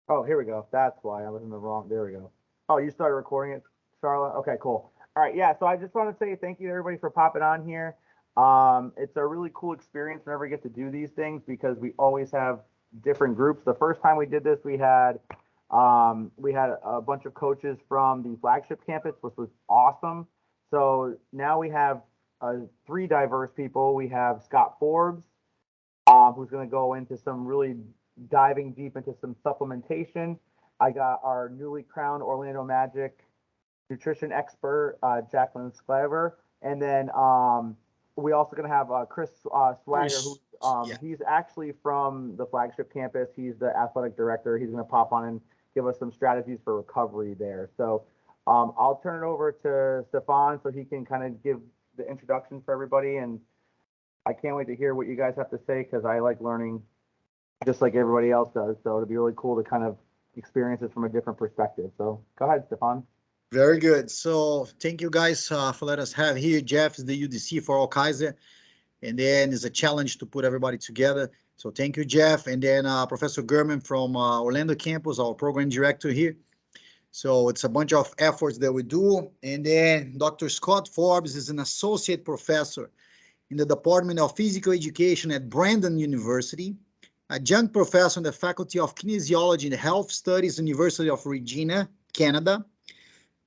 Oh, here we go. That's why I was in the wrong. There we go. Oh, you started recording it, Charlotte? Okay, cool. All right, yeah. So I just want to say thank you to everybody for popping on here. It's a really cool experience whenever we get to do these things because we always have different groups. The first time we did this, we had a bunch of coaches from the flagship campus, which was awesome. So now we have three diverse people. We have Scott Forbes, who's going to go into some really diving deep into some supplementation. I got our newly crowned Orlando Magic nutrition expert, Jacqueline Sclaver, and then we also going to have Chris Swagger, who Yeah. he's actually from the flagship campus. He's the athletic director. He's going to pop on and give us some strategies for recovery there. So I'll turn it over to Stefan so he can kind of give the introduction for everybody, and I can't wait to hear what you guys have to say because I like learning just like everybody else does. So it'd be really cool to kind of experience it from a different perspective. So go ahead, Stefan. Very good. So thank you guys for letting us have here. Jeff is the UDC for all Kaiser, and then it's a challenge to put everybody together. So thank you, Jeff. And then Professor Gurman from Orlando campus, our program director here. So it's a bunch of efforts that we do. And then Dr. Scott Forbes is an associate professor in the Department of Physical Education at Brandon University, adjunct professor in the Faculty of Kinesiology and Health Studies, University of Regina, Canada.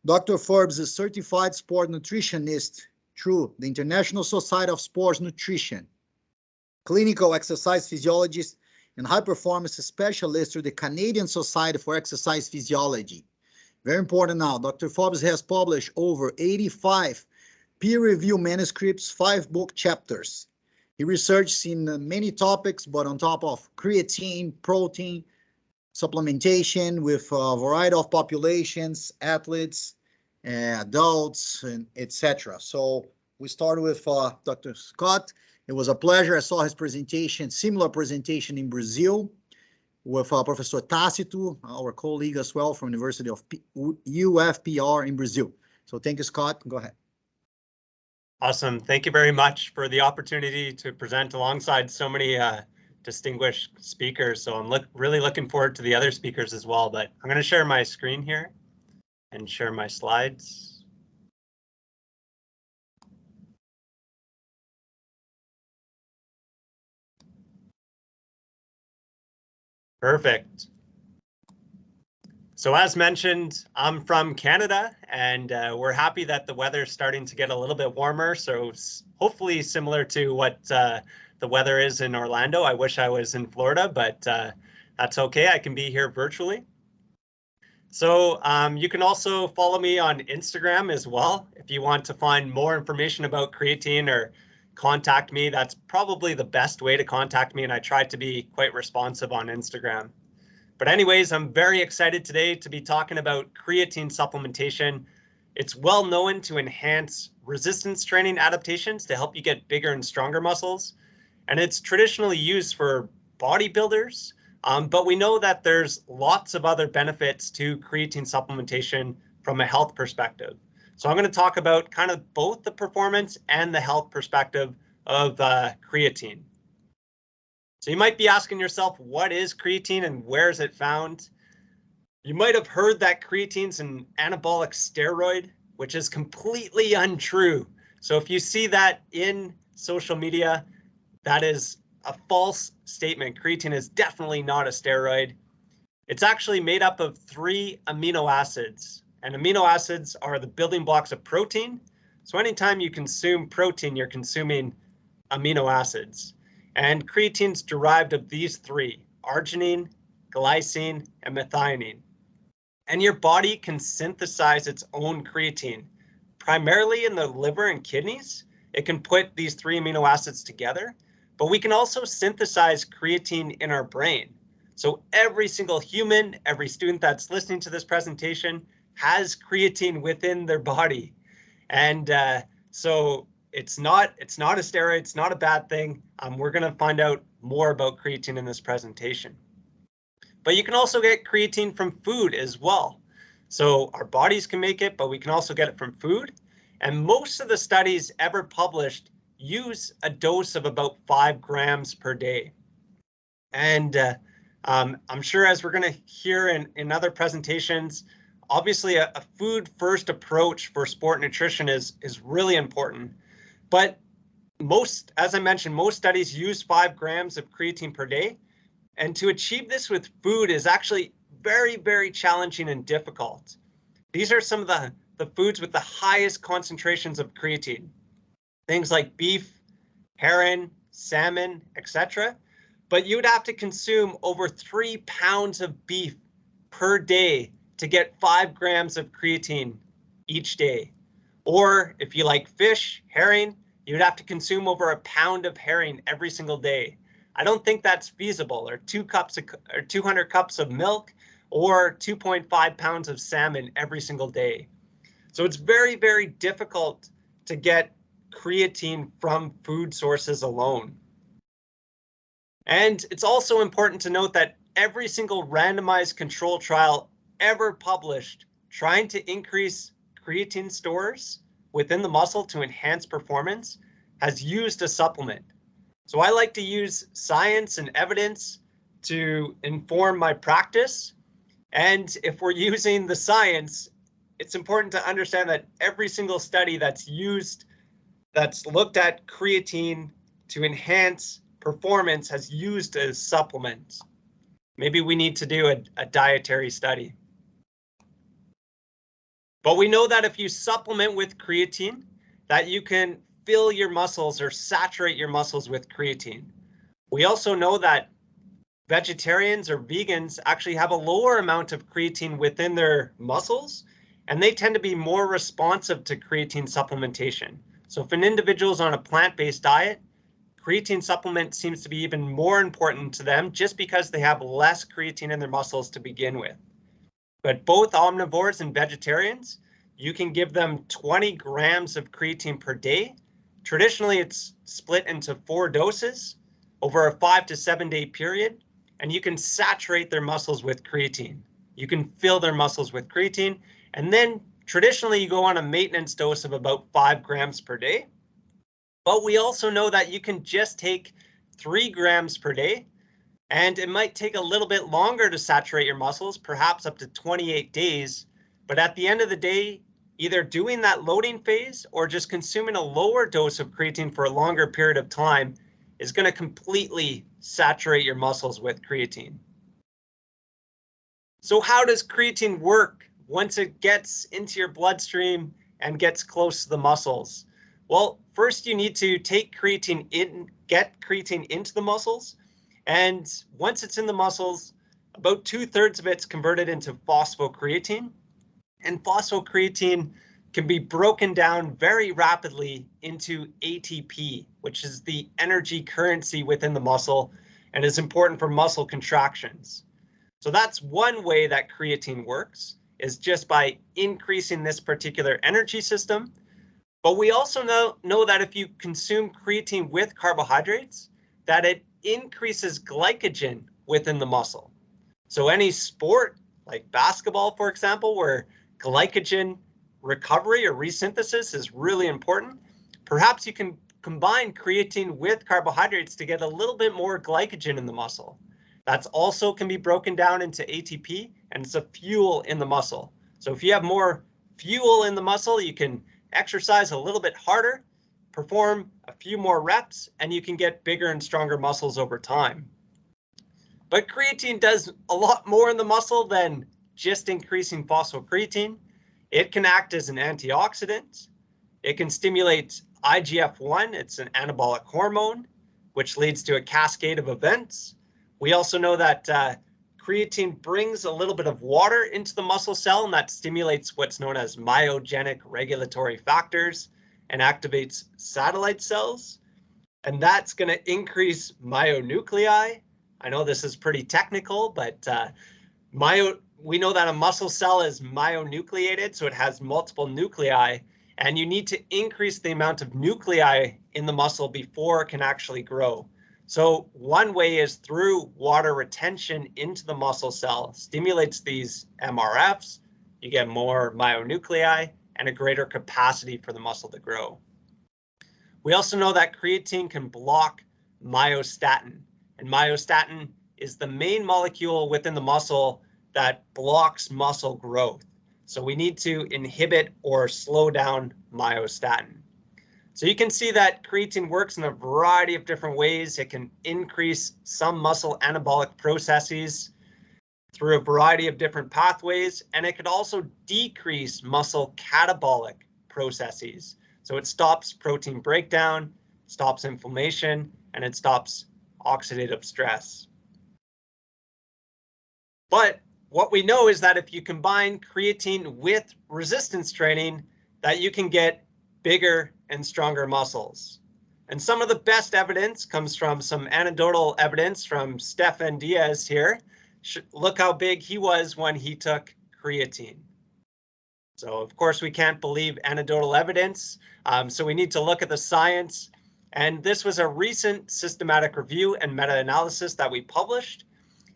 Dr. Forbes is a certified sport nutritionist through the International Society of Sports Nutrition, clinical exercise physiologist, and high performance specialist through the Canadian Society for Exercise Physiology. Very important now, Dr. Forbes has published over 85 peer-reviewed manuscripts, 5 book chapters. He researched in many topics, but on top of creatine, protein, supplementation with a variety of populations, athletes, adults, and etc. So we started with Dr. Scott. It was a pleasure. I saw his presentation, similar presentation in Brazil with Professor Tácito, our colleague as well from University of UFPR in Brazil. So thank you, Scott. Go ahead. Awesome. Thank you very much for the opportunity to present alongside so many distinguished speakers. So I'm really looking forward to the other speakers as well, but I'm going to share my screen here and share my slides. Perfect. So as mentioned, I'm from Canada, and we're happy that the weather's starting to get a little bit warmer. So hopefully similar to what the weather is in Orlando. I wish I was in Florida, but that's okay. I can be here virtually. So you can also follow me on Instagram as well. If you want to find more information about creatine or contact me, that's probably the best way to contact me. And I try to be quite responsive on Instagram. But anyways, I'm very excited today to be talking about creatine supplementation. It's well known to enhance resistance training adaptations to help you get bigger and stronger muscles. And it's traditionally used for bodybuilders, but we know that there's lots of other benefits to creatine supplementation from a health perspective. So I'm going to talk about kind of both the performance and the health perspective of creatine. So you might be asking yourself, what is creatine and where is it found? You might have heard that creatine's an anabolic steroid, which is completely untrue. So if you see that in social media, that is a false statement. Creatine is definitely not a steroid. It's actually made up of 3 amino acids, and amino acids are the building blocks of protein. So anytime you consume protein, you're consuming amino acids. And creatine's derived of these 3, arginine, glycine, and methionine. And your body can synthesize its own creatine, primarily in the liver and kidneys. It can put these 3 amino acids together, but we can also synthesize creatine in our brain. So every single human, every student that's listening to this presentation has creatine within their body. And so it's not a steroid, it's not a bad thing. We're going to find out more about creatine in this presentation. But you can also get creatine from food as well. So our bodies can make it, but we can also get it from food. And most of the studies ever published use a dose of about 5 grams per day. And I'm sure as we're going to hear in other presentations, obviously a food first approach for sport nutrition is really important. But as I mentioned, most studies use 5 grams of creatine per day. And to achieve this with food is actually very, very challenging and difficult. These are some of the foods with the highest concentrations of creatine. Things like beef, herring, salmon, etc. But you would have to consume over 3 pounds of beef per day to get 5 grams of creatine each day. Or if you like fish, herring, you'd have to consume over 1 pound of herring every single day. I don't think that's feasible, or 200 cups of milk, or 2.5 pounds of salmon every single day. So it's very, very difficult to get creatine from food sources alone. And it's also important to note that every single randomized control trial ever published trying to increase creatine stores within the muscle to enhance performance has used a supplement. So I like to use science and evidence to inform my practice. And if we're using the science, it's important to understand that every single study that's looked at creatine to enhance performance has used as supplements. Maybe we need to do a dietary study. But we know that if you supplement with creatine, that you can fill your muscles or saturate your muscles with creatine. We also know that vegetarians or vegans actually have a lower amount of creatine within their muscles, and they tend to be more responsive to creatine supplementation. So if an individual is on a plant-based diet, creatine supplement seems to be even more important to them just because they have less creatine in their muscles to begin with. But both omnivores and vegetarians, you can give them 20 grams of creatine per day. Traditionally, it's split into 4 doses over a 5 to 7 day period, and you can saturate their muscles with creatine. You can fill their muscles with creatine, and then traditionally you go on a maintenance dose of about 5 grams per day. But we also know that you can just take 3 grams per day, and it might take a little bit longer to saturate your muscles, perhaps up to 28 days. But at the end of the day, either doing that loading phase or just consuming a lower dose of creatine for a longer period of time is going to completely saturate your muscles with creatine. So how does creatine work once it gets into your bloodstream and gets close to the muscles? Well, first you need to take creatine in, get creatine into the muscles. And once it's in the muscles, about 2/3 of it's converted into phosphocreatine. And phosphocreatine can be broken down very rapidly into ATP, which is the energy currency within the muscle and is important for muscle contractions. So that's one way that creatine works, is just by increasing this particular energy system. But we also know that if you consume creatine with carbohydrates, that it increases glycogen within the muscle. So any sport like basketball, for example, where glycogen recovery or resynthesis is really important, perhaps you can combine creatine with carbohydrates to get a little bit more glycogen in the muscle. That's also can be broken down into ATP, and it's a fuel in the muscle. So if you have more fuel in the muscle, you can exercise a little bit harder, perform a few more reps, and you can get bigger and stronger muscles over time. But creatine does a lot more in the muscle than just increasing phosphocreatine. It can act as an antioxidant. It can stimulate IGF-1. It's an anabolic hormone, which leads to a cascade of events. We also know that creatine brings a little bit of water into the muscle cell, and that stimulates what's known as myogenic regulatory factors and activates satellite cells. And that's going to increase myonuclei. I know this is pretty technical, but we know that a muscle cell is myonucleated, so it has multiple nuclei, and you need to increase the amount of nuclei in the muscle before it can actually grow. So one way is through water retention into the muscle cell, stimulates these MRFs, you get more myonuclei and a greater capacity for the muscle to grow. We also know that creatine can block myostatin, and myostatin is the main molecule within the muscle that blocks muscle growth. So we need to inhibit or slow down myostatin. So you can see that creatine works in a variety of different ways. It can increase some muscle anabolic processes through a variety of different pathways, and it could also decrease muscle catabolic processes. So it stops protein breakdown, stops inflammation, and it stops oxidative stress. But what we know is that if you combine creatine with resistance training, that you can get bigger and stronger muscles. And some of the best evidence comes from some anecdotal evidence from Stefan Diaz here. Look how big he was when he took creatine. So of course we can't believe anecdotal evidence, so we need to look at the science. And this was a recent systematic review and meta-analysis that we published.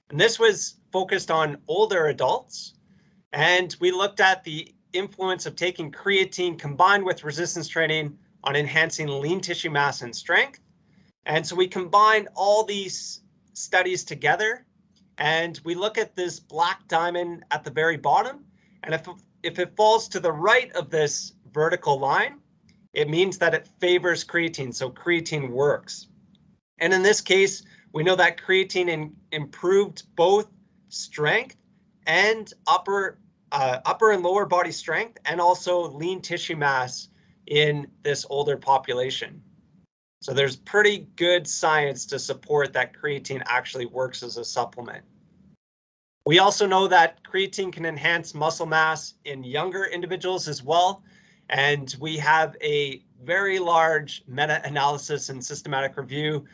And this was focused on older adults. And we looked at the influence of taking creatine combined with resistance training on enhancing lean tissue mass and strength. And so we combine all these studies together, and we look at this black diamond at the very bottom. And if it falls to the right of this vertical line, it means that it favors creatine, so creatine works. And in this case, we know that creatine improved both strength and upper and lower body strength, and also lean tissue mass in this older population. So there's pretty good science to support that creatine actually works as a supplement. We also know that creatine can enhance muscle mass in younger individuals as well. And we have a very large meta-analysis and systematic review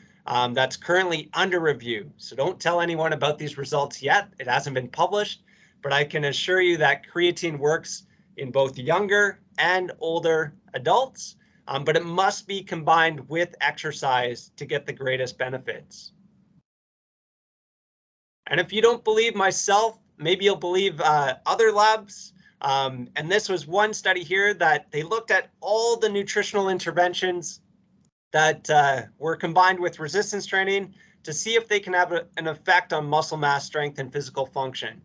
that's currently under review. So don't tell anyone about these results yet. It hasn't been published, but I can assure you that creatine works in both younger and older adults, but it must be combined with exercise to get the greatest benefits. And if you don't believe myself, maybe you'll believe other labs. And this was one study here that they looked at all the nutritional interventions that were combined with resistance training to see if they can have an effect on muscle mass strength and physical function.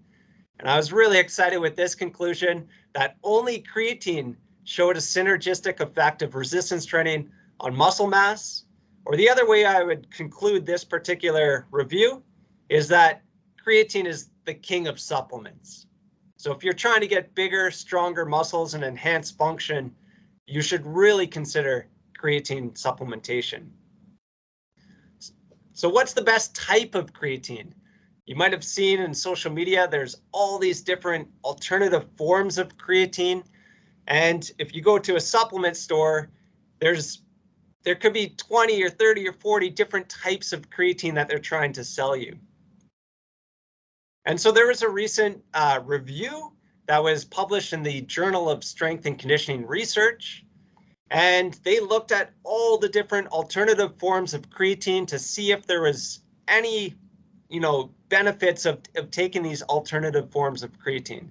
And I was really excited with this conclusion that only creatine showed a synergistic effect of resistance training on muscle mass. Or the other way I would conclude this particular review is that creatine is the king of supplements. So if you're trying to get bigger, stronger muscles and enhance function, you should really consider creatine supplementation. So what's the best type of creatine? You might have seen in social media, there's all these different alternative forms of creatine. And if you go to a supplement store, there could be 20 or 30 or 40 different types of creatine that they're trying to sell you. And so there was a recent review that was published in the Journal of Strength and Conditioning Research. And they looked at all the different alternative forms of creatine to see if there was any, benefits of taking these alternative forms of creatine.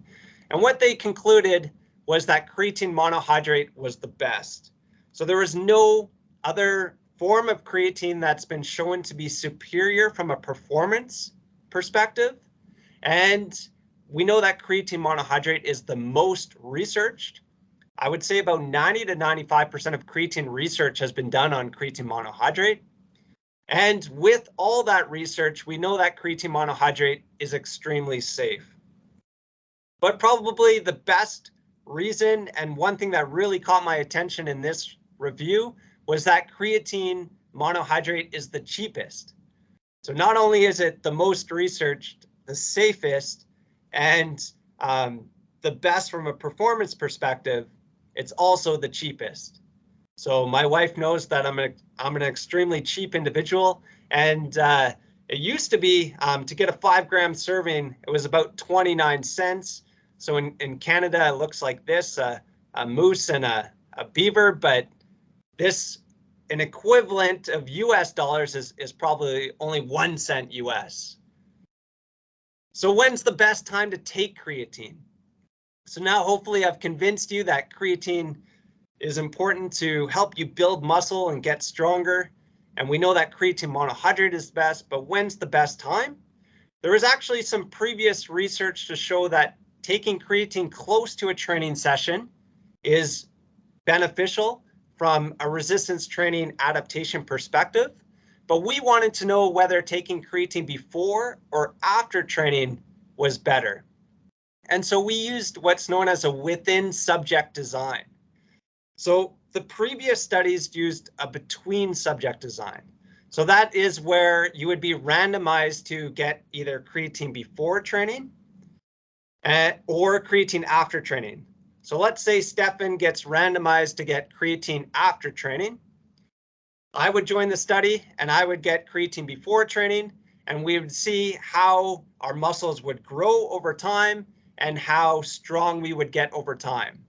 And what they concluded was that creatine monohydrate was the best. So there was no other form of creatine that's been shown to be superior from a performance perspective. And we know that creatine monohydrate is the most researched. I would say about 90 to 95% of creatine research has been done on creatine monohydrate. And with all that research, we know that creatine monohydrate is extremely safe. But probably the best reason, and one thing that really caught my attention in this review, was that creatine monohydrate is the cheapest. So not only is it the most researched, the safest, and the best from a performance perspective, it's also the cheapest. So my wife knows that I'm an extremely cheap individual, and it used to be to get a 5-gram serving, it was about 29 cents. So in Canada, it looks like this, a moose and a beaver, but an equivalent of US dollars is probably only 1 cent US. So when's the best time to take creatine? So now hopefully I've convinced you that creatine is important to help you build muscle and get stronger. And we know that creatine monohydrate is best, but when's the best time? There was actually some previous research to show that taking creatine close to a training session is beneficial from a resistance training adaptation perspective, but we wanted to know whether taking creatine before or after training was better. And so we used what's known as a within subject design. So the previous studies used a between subject design. So that is where you would be randomized to get either creatine before training or creatine after training. So let's say Stefan gets randomized to get creatine after training. I would join the study and I would get creatine before training, and we would see how our muscles would grow over time and how strong we would get over time.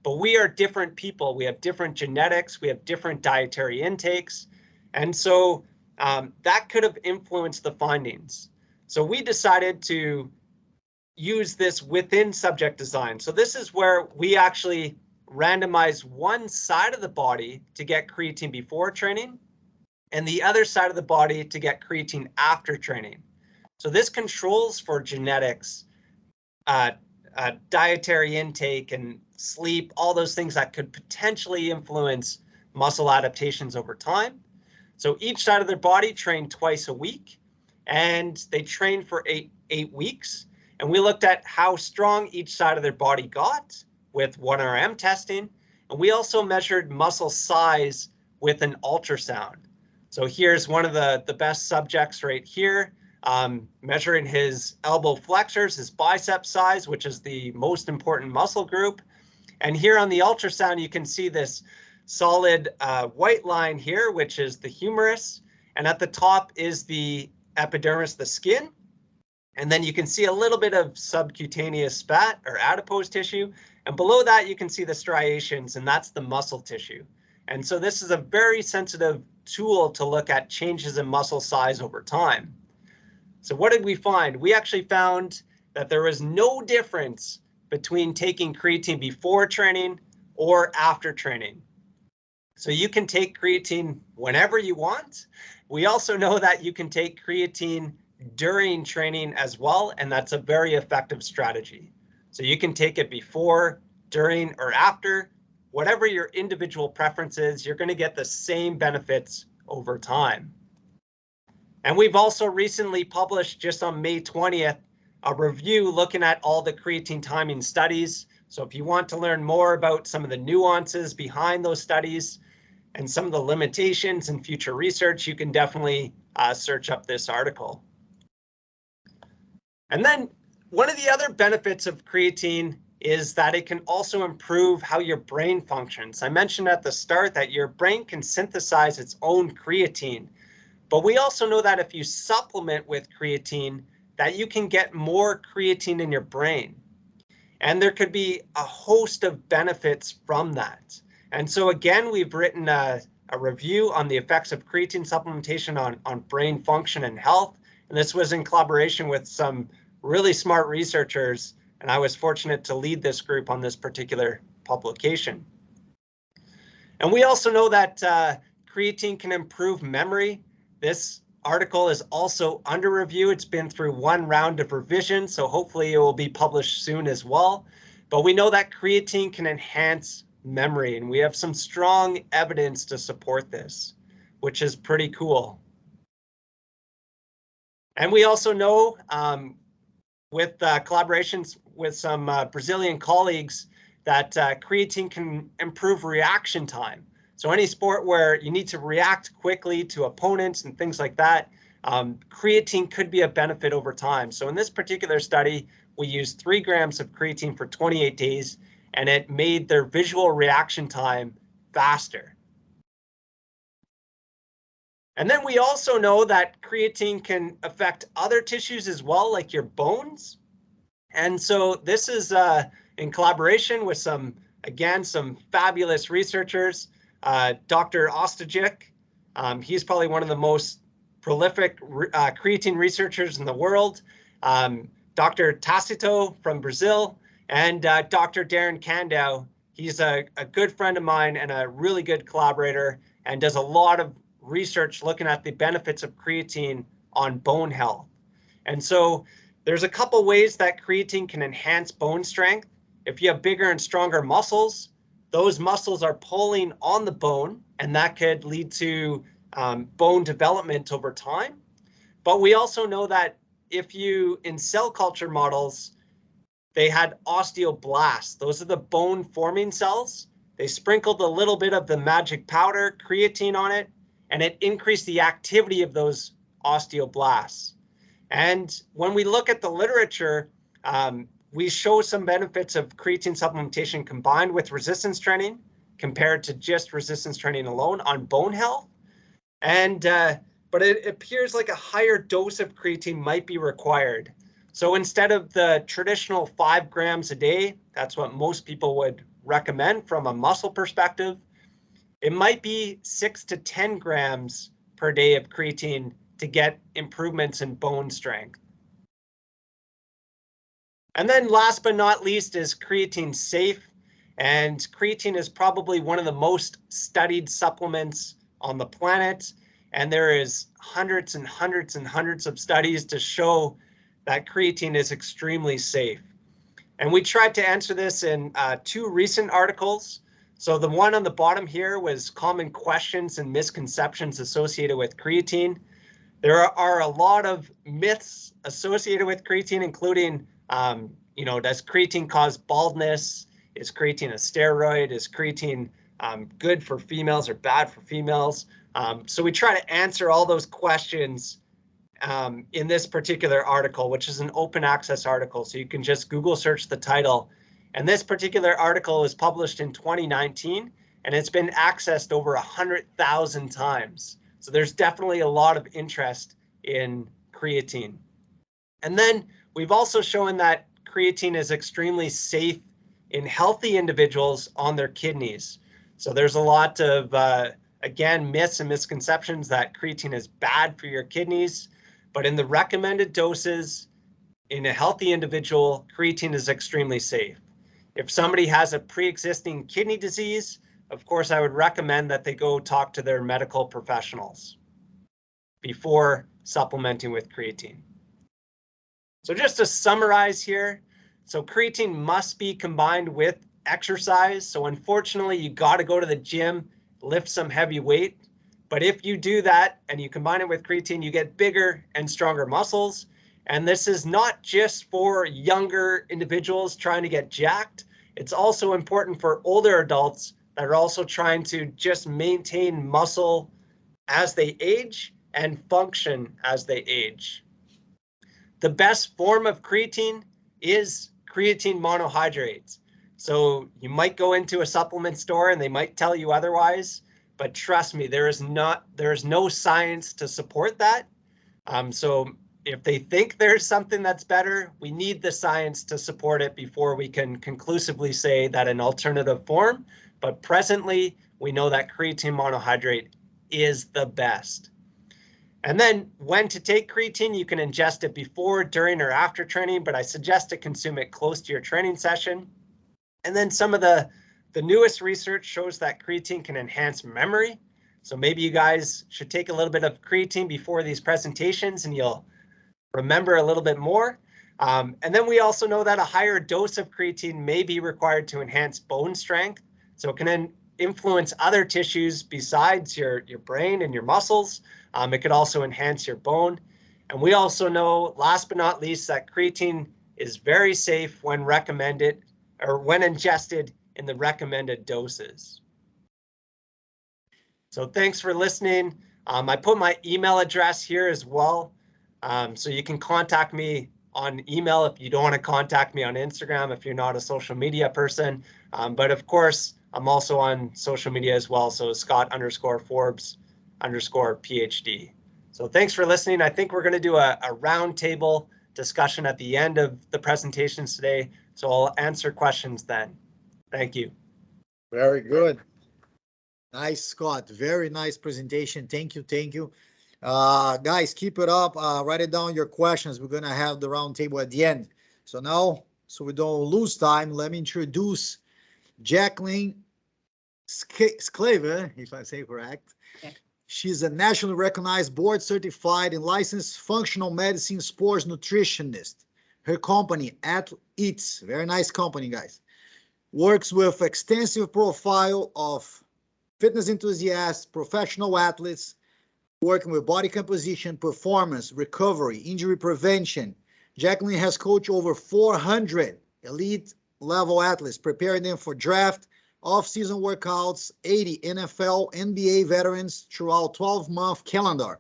But we are different people. We have different genetics. We have different dietary intakes. And so that could have influenced the findings. So we decided to use this within subject design. So this is where we actually randomize one side of the body to get creatine before training and the other side of the body to get creatine after training. So this controls for genetics, dietary intake and sleep, all those things that could potentially influence muscle adaptations over time. So each side of their body trained twice a week, and they trained for eight weeks. And we looked at how strong each side of their body got with 1RM testing. And we also measured muscle size with an ultrasound. So here's one of the best subjects right here, measuring his elbow flexors, his bicep size, which is the most important muscle group. And here on the ultrasound, you can see this solid white line here, which is the humerus. And at the top is the epidermis, the skin. And then you can see a little bit of subcutaneous fat or adipose tissue. And below that, you can see the striations, and that's the muscle tissue. And so this is a very sensitive tool to look at changes in muscle size over time. So what did we find? We actually found that there was no difference between taking creatine before training or after training. So you can take creatine whenever you want. We also know that you can take creatine during training as well, and that's a very effective strategy. So you can take it before, during, or after. Whatever your individual preference is, you're going to get the same benefits over time. And we've also recently published, just on May 20th, a review looking at all the creatine timing studies. So if you want to learn more about some of the nuances behind those studies and some of the limitations in future research, you can definitely search up this article. And then one of the other benefits of creatine is that it can also improve how your brain functions. I mentioned at the start that your brain can synthesize its own creatine, but we also know that if you supplement with creatine, that you can get more creatine in your brain. And there could be a host of benefits from that. And so again, we've written a review on the effects of creatine supplementation on brain function and health. And this was in collaboration with some really smart researchers, and I was fortunate to lead this group on this particular publication. And we also know that creatine can improve memory. This article is also under review. It's been through one round of revision, so hopefully it will be published soon as well. But we know that creatine can enhance memory, and we have some strong evidence to support this, which is pretty cool. And we also know with collaborations with some Brazilian colleagues that creatine can improve reaction time. So any sport where you need to react quickly to opponents and things like that, creatine could be a benefit over time. So in this particular study, we used 3 grams of creatine for 28 days, and it made their visual reaction time faster. And then we also know that creatine can affect other tissues as well, like your bones. And so this is in collaboration with some fabulous researchers. Dr. Ostajic, he's probably one of the most prolific creatine researchers in the world. Dr. Tacito from Brazil, and Dr. Darren Kandau. He's a good friend of mine and a really good collaborator, and does a lot of research looking at the benefits of creatine on bone health. And so there's a couple ways that creatine can enhance bone strength. If you have bigger and stronger muscles, those muscles are pulling on the bone, and that could lead to bone development over time. But we also know that if you, in cell culture models, they had osteoblasts. Those are the bone forming cells. They sprinkled a little bit of the magic powder, creatine, on it, and it increased the activity of those osteoblasts. And when we look at the literature, we show some benefits of creatine supplementation combined with resistance training compared to just resistance training alone on bone health. And but it appears like a higher dose of creatine might be required. So instead of the traditional 5 grams a day, that's what most people would recommend from a muscle perspective, it might be 6 to 10 grams per day of creatine to get improvements in bone strength. And then last but not least, is creatine safe? And creatine is probably one of the most studied supplements on the planet. And there is hundreds and hundreds and hundreds of studies to show that creatine is extremely safe. And we tried to answer this in 2 recent articles. So the one on the bottom here was common questions and misconceptions associated with creatine. There are a lot of myths associated with creatine, including, does creatine cause baldness? Is creatine a steroid? Is creatine good for females or bad for females? So we try to answer all those questions in this particular article, which is an open access article. So you can just Google search the title. And this particular article is published in 2019, and it's been accessed over 100,000 times. So there's definitely a lot of interest in creatine. And then we've also shown that creatine is extremely safe in healthy individuals on their kidneys. So there's a lot of, again, myths and misconceptions that creatine is bad for your kidneys, but in the recommended doses in a healthy individual, creatine is extremely safe. If somebody has a pre-existing kidney disease, of course, I would recommend that they go talk to their medical professionals before supplementing with creatine. So just to summarize here, so creatine must be combined with exercise. So unfortunately, you got to go to the gym, lift some heavy weight. But if you do that and you combine it with creatine, you get bigger and stronger muscles. And this is not just for younger individuals trying to get jacked. It's also important for older adults that are also trying to just maintain muscle as they age and function as they age. The best form of creatine is creatine monohydrate. So you might go into a supplement store and they might tell you otherwise, but trust me, there is no science to support that. So if they think there's something that's better, we need the science to support it before we can conclusively say that an alternative form. But presently, we know that creatine monohydrate is the best. And then when to take creatine, you can ingest it before, during, or after training, but I suggest to consume it close to your training session. And then some of the newest research shows that creatine can enhance memory. So maybe you guys should take a little bit of creatine before these presentations and you'll remember a little bit more. And then we also know that a higher dose of creatine may be required to enhance bone strength. So it can influence other tissues besides your brain and your muscles. It could also enhance your bone. And we also know, last but not least, that creatine is very safe when recommended or when ingested in the recommended doses. So thanks for listening. I put my email address here as well. So you can contact me on email if you don't want to contact me on Instagram if you're not a social media person. But of course, I'm also on social media as well. So Scott_Forbes_PhD. So thanks for listening. I think we're going to do a roundtable discussion at the end of the presentations today. So I'll answer questions then. Thank you. Very good. Nice, Scott. Very nice presentation. Thank you. Thank you. Guys, keep it up. Write it down your questions. We're going to have the roundtable at the end. So now, so we don't lose time, let me introduce Jacqueline Sclaver, if I say correct. She's a nationally recognized, board certified and licensed functional medicine sports nutritionist. Her company, Eats, very nice company, guys, works with extensive profile of fitness enthusiasts, professional athletes, working with body composition, performance, recovery, injury prevention. Jacqueline has coached over 400 elite level athletes, preparing them for draft, off-season workouts, 80 NFL, NBA veterans throughout 12-month calendar.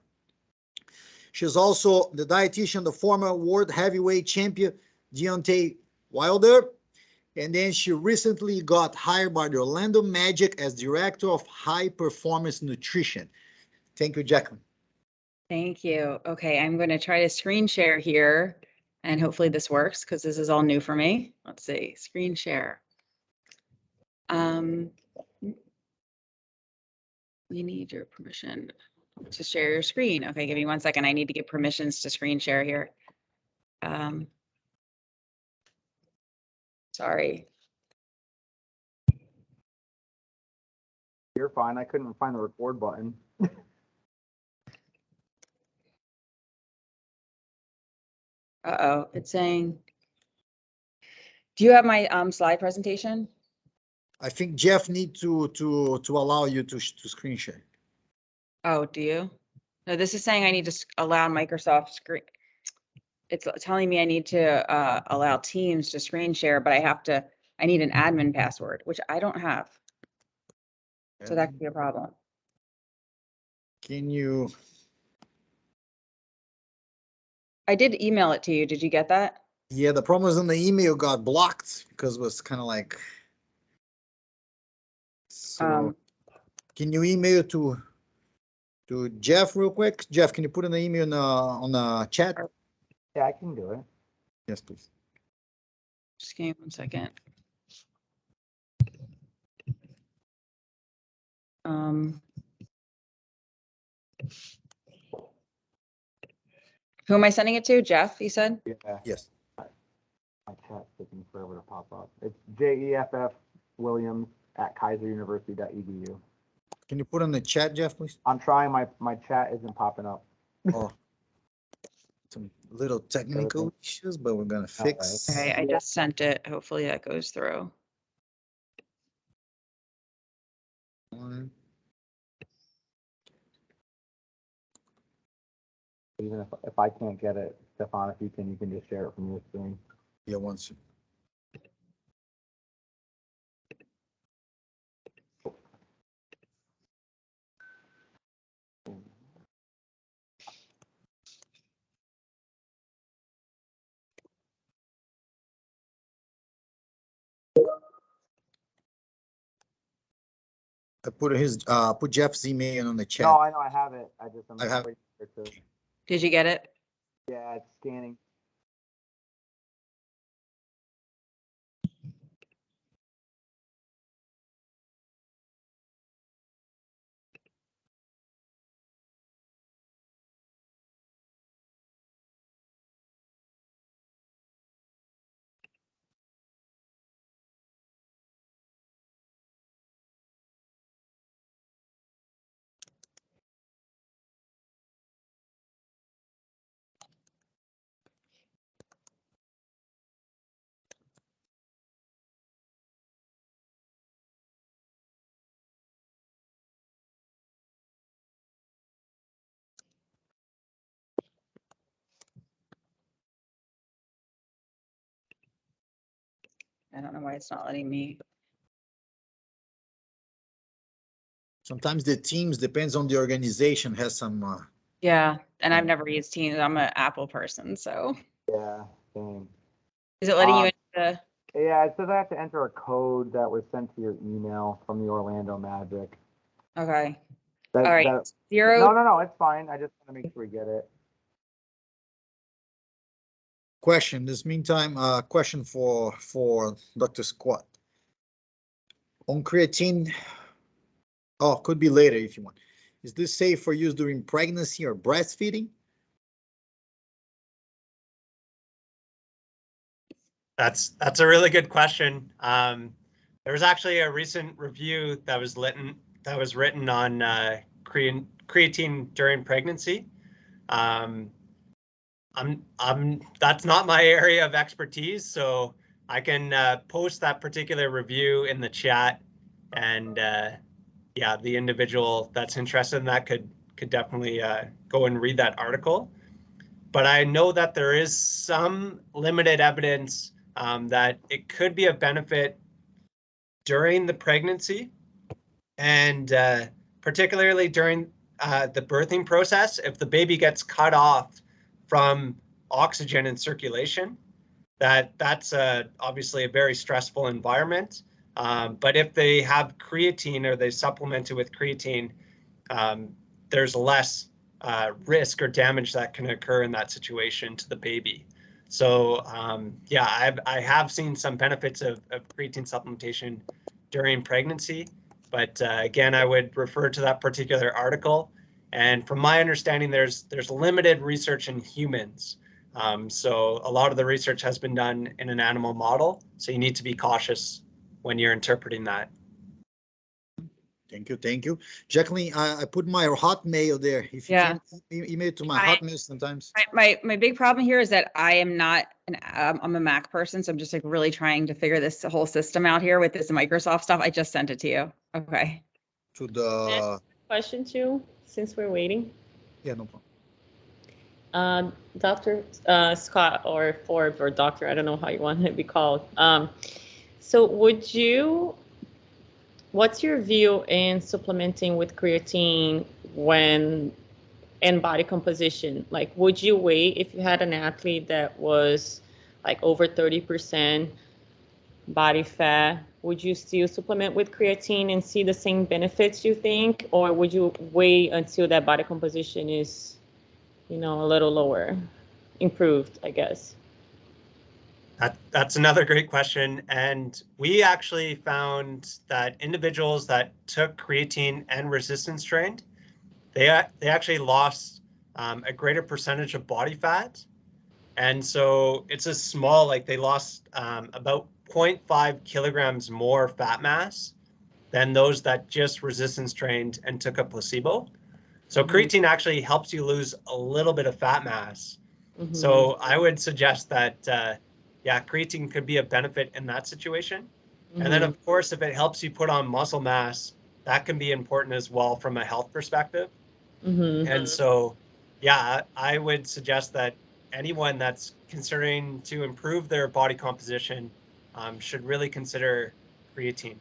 She's also the dietitian, the former world heavyweight champion, Deontay Wilder. And then she recently got hired by the Orlando Magic as director of high performance nutrition. Thank you, Jacqueline. Thank you. Okay, I'm going to try to screen share here, and hopefully this works because this is all new for me. Let's see, screen share. We need your permission to share your screen. Okay, give me 1 second. I need to get permissions to screen share here. Sorry. You're fine. I couldn't find the record button. Uh-oh, it's saying, do you have my slide presentation? I think Jeff needs to allow you to screen share. Oh, do you? No, this is saying I need to allow Microsoft screen. It's telling me I need to allow Teams to screen share, but I need an admin password, which I don't have. So that could be a problem. Can you? I did email it to you. Did you get that? Yeah, the problem is in the email got blocked because it was kind of like. So can you email to Jeff real quick? Jeff, can you put in the email on the chat? Yeah, I can do it. Yes, please. Just give me 1 second. Who am I sending it to? Jeff, you said? Yeah. Yes. My chat's taking forever to pop up. It's JEFFWilliams@KeiserUniversity.edu. Can you put in the chat, Jeff, please? I'm trying. My chat isn't popping up. Oh, some little technical issues, but we're gonna fix. Okay, I just sent it. Hopefully that goes through. Even if I can't get it, Stefan, if you can just share it from your screen. Yeah, once. I put Jeff's email on the chat. No, I know I have it. I'm waiting for it to. Did you get it? Yeah, it's scanning. I don't know why it's not letting me. Sometimes the teams, depends on the organization, has some. Yeah, and I've never used Teams. I'm an Apple person, so. Yeah, same. Is it letting you into the? Yeah, it says I have to enter a code that was sent to your email from the Orlando Magic. Okay. All right. No, it's fine. I just want to make sure we get it. Question. This meantime, question for Dr. Scott. On creatine. Oh, could be later if you want. Is this safe for use during pregnancy or breastfeeding? That's a really good question. There was actually a recent review that was written on creatine during pregnancy. That's not my area of expertise, so I can post that particular review in the chat, and yeah, the individual that's interested in that could definitely go and read that article. But I know that there is some limited evidence that it could be a benefit during the pregnancy, and particularly during the birthing process. If the baby gets cut off from oxygen and circulation, that's obviously a very stressful environment. But if they have creatine or they supplement it with creatine, there's less risk or damage that can occur in that situation to the baby. So yeah, I have seen some benefits of creatine supplementation during pregnancy, but again, I would refer to that particular article. And from my understanding, there's limited research in humans. So a lot of the research has been done in an animal model. So you need to be cautious when you're interpreting that. Thank you, thank you. Jacqueline, I put my Hotmail there. If you can email to my Hotmail sometimes. My big problem here is that I am not I'm a Mac person, so I'm just like really trying to figure this whole system out here with this Microsoft stuff. I just sent it to you. Okay. To the question too, since we're waiting. Yeah, no problem. Dr. Scott or Forbes or doctor, I don't know how you want it to be called. So what's your view in supplementing with creatine when in body composition? Like, would you wait if you had an athlete that was like over 30% body fat? Would you still supplement with creatine and see the same benefits, you think? Or would you wait until that body composition is, you know, a little lower, improved, I guess? That's another great question. And we actually found that individuals that took creatine and resistance trained, they actually lost a greater percentage of body fat. And so it's a small, like they lost about 0.5 kilograms more fat mass than those that just resistance trained and took a placebo. So creatine actually helps you lose a little bit of fat mass. So I would suggest that yeah, creatine could be a benefit in that situation. And then of course, if it helps you put on muscle mass, that can be important as well from a health perspective. And so, yeah, I would suggest that anyone that's considering to improve their body composition should really consider creatine.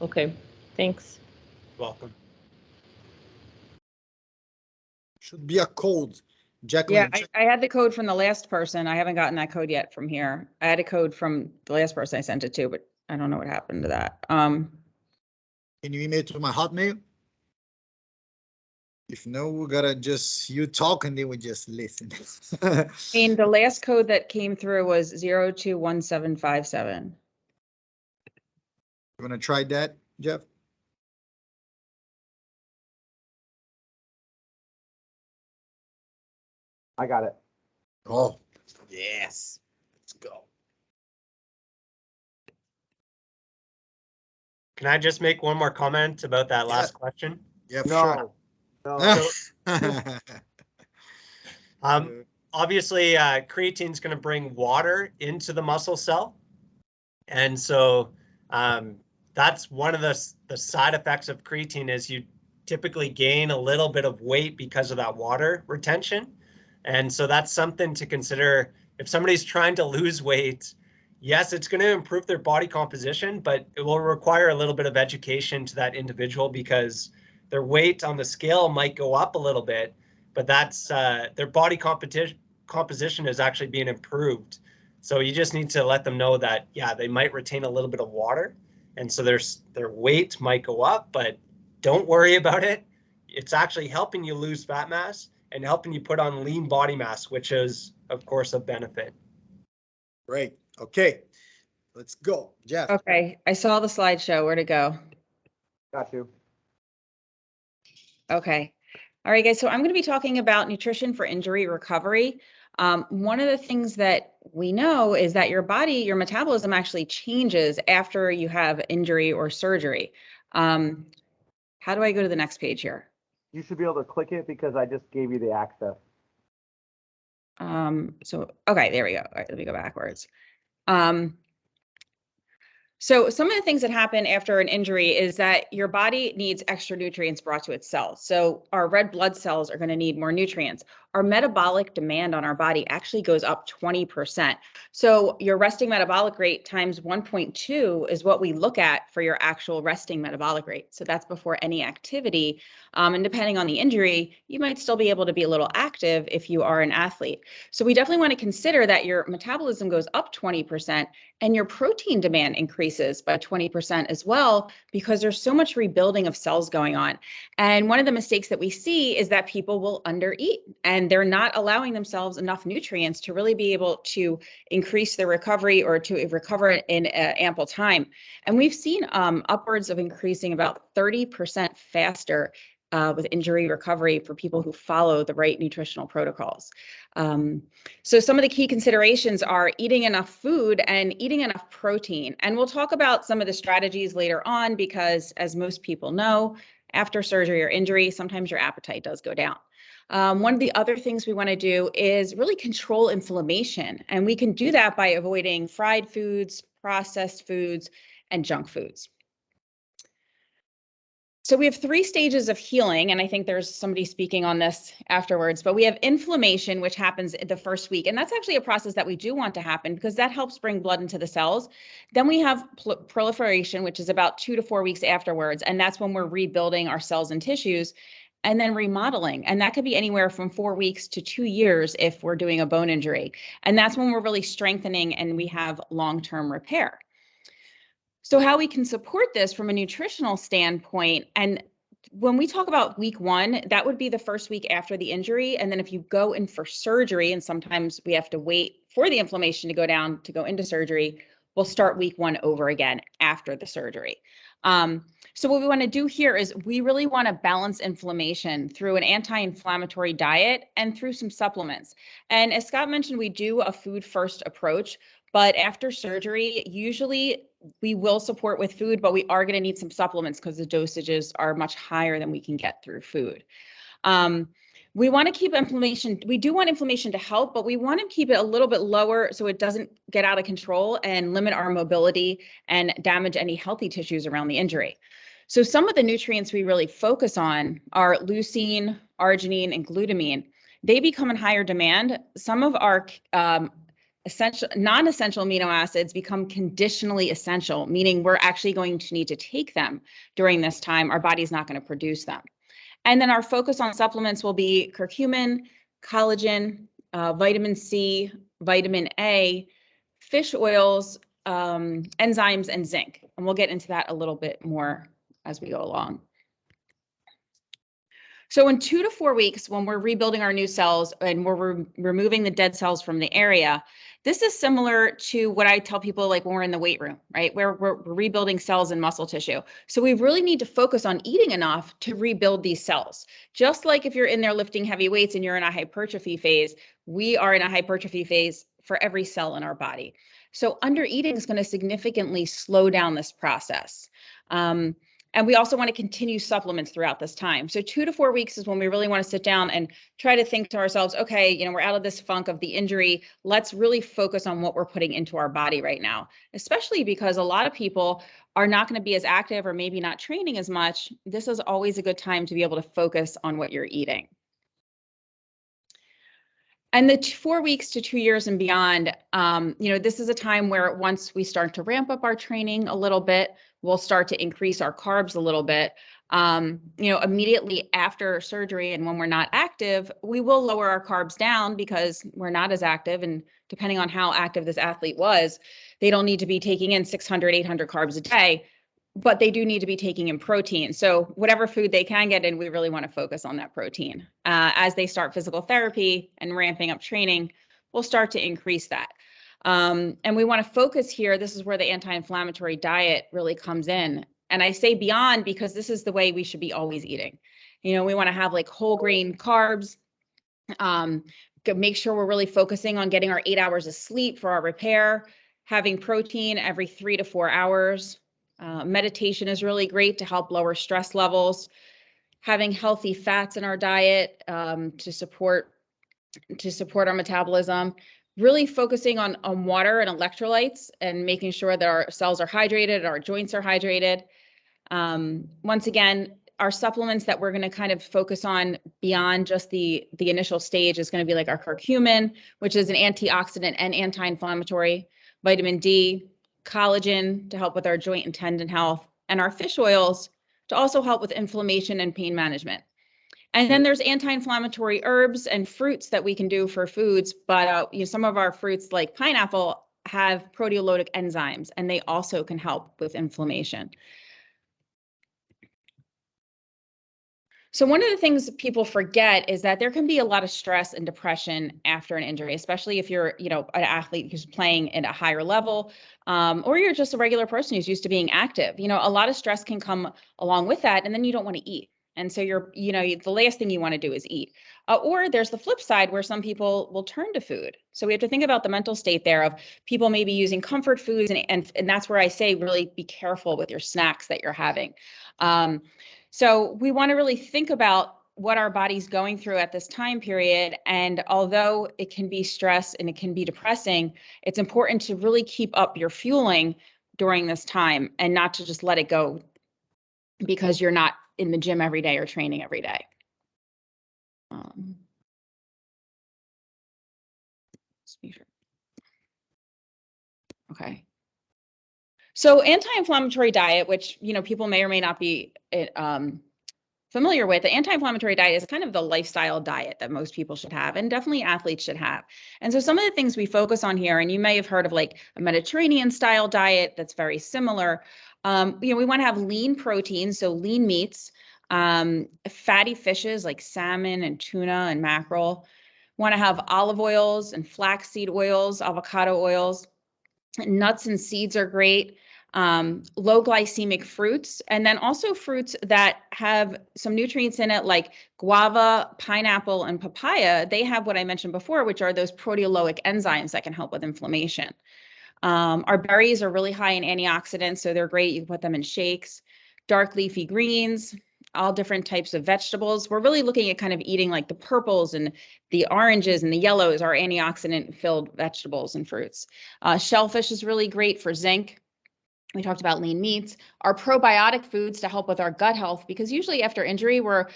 Okay, thanks. Welcome. Should be a code. Jacqueline. Yeah, I had the code from the last person. I haven't gotten that code yet from here. I had a code from the last person I sent it to, but I don't know what happened to that. Can you email to my Hotmail? If no, we gotta just you talk and they would just listen. I mean, the last code that came through was 021757. You wanna try that, Jeff? I got it. Oh, yes. Let's go. Can I just make one more comment about that last question? Yeah, sure. No. Obviously, creatine is going to bring water into the muscle cell. And so that's one of the side effects of creatine is you typically gain a little bit of weight because of that water retention. And so that's something to consider if somebody's trying to lose weight. Yes, it's going to improve their body composition, but it will require a little bit of education to that individual because their weight on the scale might go up a little bit, but that's their body composition is actually being improved. So you just need to let them know that, yeah, they might retain a little bit of water. And so their weight might go up, but don't worry about it. It's actually helping you lose fat mass and helping you put on lean body mass, which is, of course, a benefit. Great. Okay. Let's go. Jeff. Okay, I saw the slideshow. Where'd it go? Got you. Okay. All right, guys. So I'm going to be talking about nutrition for injury recovery. One of the things that we know is that your body, your metabolism actually changes after you have injury or surgery. How do I go to the next page here? You should be able to click it because I just gave you the access. So, okay, there we go. All right, let me go backwards. So some of the things that happen after an injury is that your body needs extra nutrients brought to its cells. So our red blood cells are going to need more nutrients. Our metabolic demand on our body actually goes up 20%. So your resting metabolic rate times 1.2 is what we look at for your actual resting metabolic rate. So that's before any activity. And depending on the injury, you might still be able to be a little active if you are an athlete. So we definitely want to consider that your metabolism goes up 20% and your protein demand increases by 20% as well, because there's so much rebuilding of cells going on. And one of the mistakes that we see is that people will undereat and they're not allowing themselves enough nutrients to really be able to increase their recovery or to recover in ample time. And we've seen upwards of increasing about 30% faster with injury recovery for people who follow the right nutritional protocols. So some of the key considerations are eating enough food and eating enough protein. And we'll talk about some of the strategies later on because, as most people know, after surgery or injury, sometimes your appetite does go down. One of the other things we want to do is really control inflammation. And we can do that by avoiding fried foods, processed foods, and junk foods. So we have 3 stages of healing, and I think there's somebody speaking on this afterwards, but we have inflammation, which happens the first week. And that's actually a process that we do want to happen because that helps bring blood into the cells. Then we have proliferation, which is about 2 to 4 weeks afterwards. And that's when we're rebuilding our cells and tissues. And then remodeling. And that could be anywhere from 4 weeks to 2 years if we're doing a bone injury. And that's when we're really strengthening and we have long-term repair. So how we can support this from a nutritional standpoint, and when we talk about week 1, that would be the first week after the injury. And then if you go in for surgery, and sometimes we have to wait for the inflammation to go down to go into surgery, we'll start week 1 over again after the surgery. So what we want to do here is we really want to balance inflammation through an anti-inflammatory diet and through some supplements. And as Scott mentioned, we do a food first approach, but after surgery, usually we will support with food, but we are going to need some supplements because the dosages are much higher than we can get through food. We want to keep inflammation. We do want inflammation to help, but we want to keep it a little bit lower so it doesn't get out of control and limit our mobility and damage any healthy tissues around the injury. So some of the nutrients we really focus on are leucine, arginine, and glutamine. They become in higher demand. Some of our essential, non-essential amino acids become conditionally essential, meaning we're actually going to need to take them during this time. Our body's not going to produce them. And then our focus on supplements will be curcumin, collagen, vitamin C, vitamin A, fish oils, enzymes, and zinc. And we'll get into that a little bit more as we go along. So in 2 to 4 weeks, when we're rebuilding our new cells and we're removing the dead cells from the area, this is similar to what I tell people like when we're in the weight room, right? Where we're rebuilding cells and muscle tissue. So we really need to focus on eating enough to rebuild these cells. Just like if you're in there lifting heavy weights and you're in a hypertrophy phase, we are in a hypertrophy phase for every cell in our body. So under eating is going to significantly slow down this process. And we also want to continue supplements throughout this time. So 2 to 4 weeks is when we really want to sit down and try to think to ourselves, okay, you know, we're out of this funk of the injury. Let's really focus on what we're putting into our body right now, especially because a lot of people are not going to be as active or maybe not training as much. This is always a good time to be able to focus on what you're eating. And the 4 weeks to 2 years and beyond, this is a time where once we start to ramp up our training a little bit, we'll start to increase our carbs a little bit. Immediately after surgery and when we're not active, we will lower our carbs down because we're not as active. And depending on how active this athlete was, they don't need to be taking in 600, 800 carbs a day, but they do need to be taking in protein. So whatever food they can get in, we really want to focus on that protein. As they start physical therapy and ramping up training, we'll start to increase that. And we want to focus here. This is where the anti-inflammatory diet really comes in. And I say beyond because this is the way we should be always eating. We want to have like whole grain carbs, make sure we're really focusing on getting our 8 hours of sleep for our repair, having protein every 3 to 4 hours. Meditation is really great to help lower stress levels. having healthy fats in our diet to support our metabolism, really focusing on water and electrolytes and making sure that our cells are hydrated, our joints are hydrated. Once again, our supplements that we're going to kind of focus on beyond just the initial stage is going to be like our curcumin, which is an antioxidant and anti-inflammatory, vitamin D, collagen to help with our joint and tendon health, and our fish oils to also help with inflammation and pain management. And then there's anti-inflammatory herbs and fruits that we can do for foods, but some of our fruits like pineapple have proteolytic enzymes, and they also can help with inflammation. So one of the things people forget is that there can be a lot of stress and depression after an injury, especially if you're, an athlete who's playing at a higher level, or you're just a regular person who's used to being active. A lot of stress can come along with that, and then you don't want to eat. And so the last thing you want to do is eat. Or there's the flip side where some people will turn to food. So we have to think about the mental state there of people maybe using comfort foods, and that's where I say really be careful with your snacks that you're having. So we want to really think about what our body's going through at this time period. And although it can be stress and it can be depressing, it's important to really keep up your fueling during this time and not to just let it go because you're not in the gym every day or training every day. Okay. So anti-inflammatory diet, which, people may or may not be familiar with, the anti-inflammatory diet is kind of the lifestyle diet that most people should have, and definitely athletes should have. And so some of the things we focus on here, and you may have heard of like a Mediterranean style diet that's very similar. We want to have lean protein, so lean meats, fatty fishes like salmon and tuna and mackerel. Want to have olive oils and flaxseed oils, avocado oils. Nuts and seeds are great. Low glycemic fruits, and then also fruits that have some nutrients in it like guava, pineapple, and papaya. They have what I mentioned before, which are those proteolytic enzymes that can help with inflammation. Our berries are really high in antioxidants, so they're great. You can put them in shakes. Dark leafy greens, all different types of vegetables. We're really looking at kind of eating like the purples and the oranges and the yellows are antioxidant-filled vegetables and fruits. Shellfish is really great for zinc. We talked about lean meats. Our probiotic foods to help with our gut health, because usually after injury, we're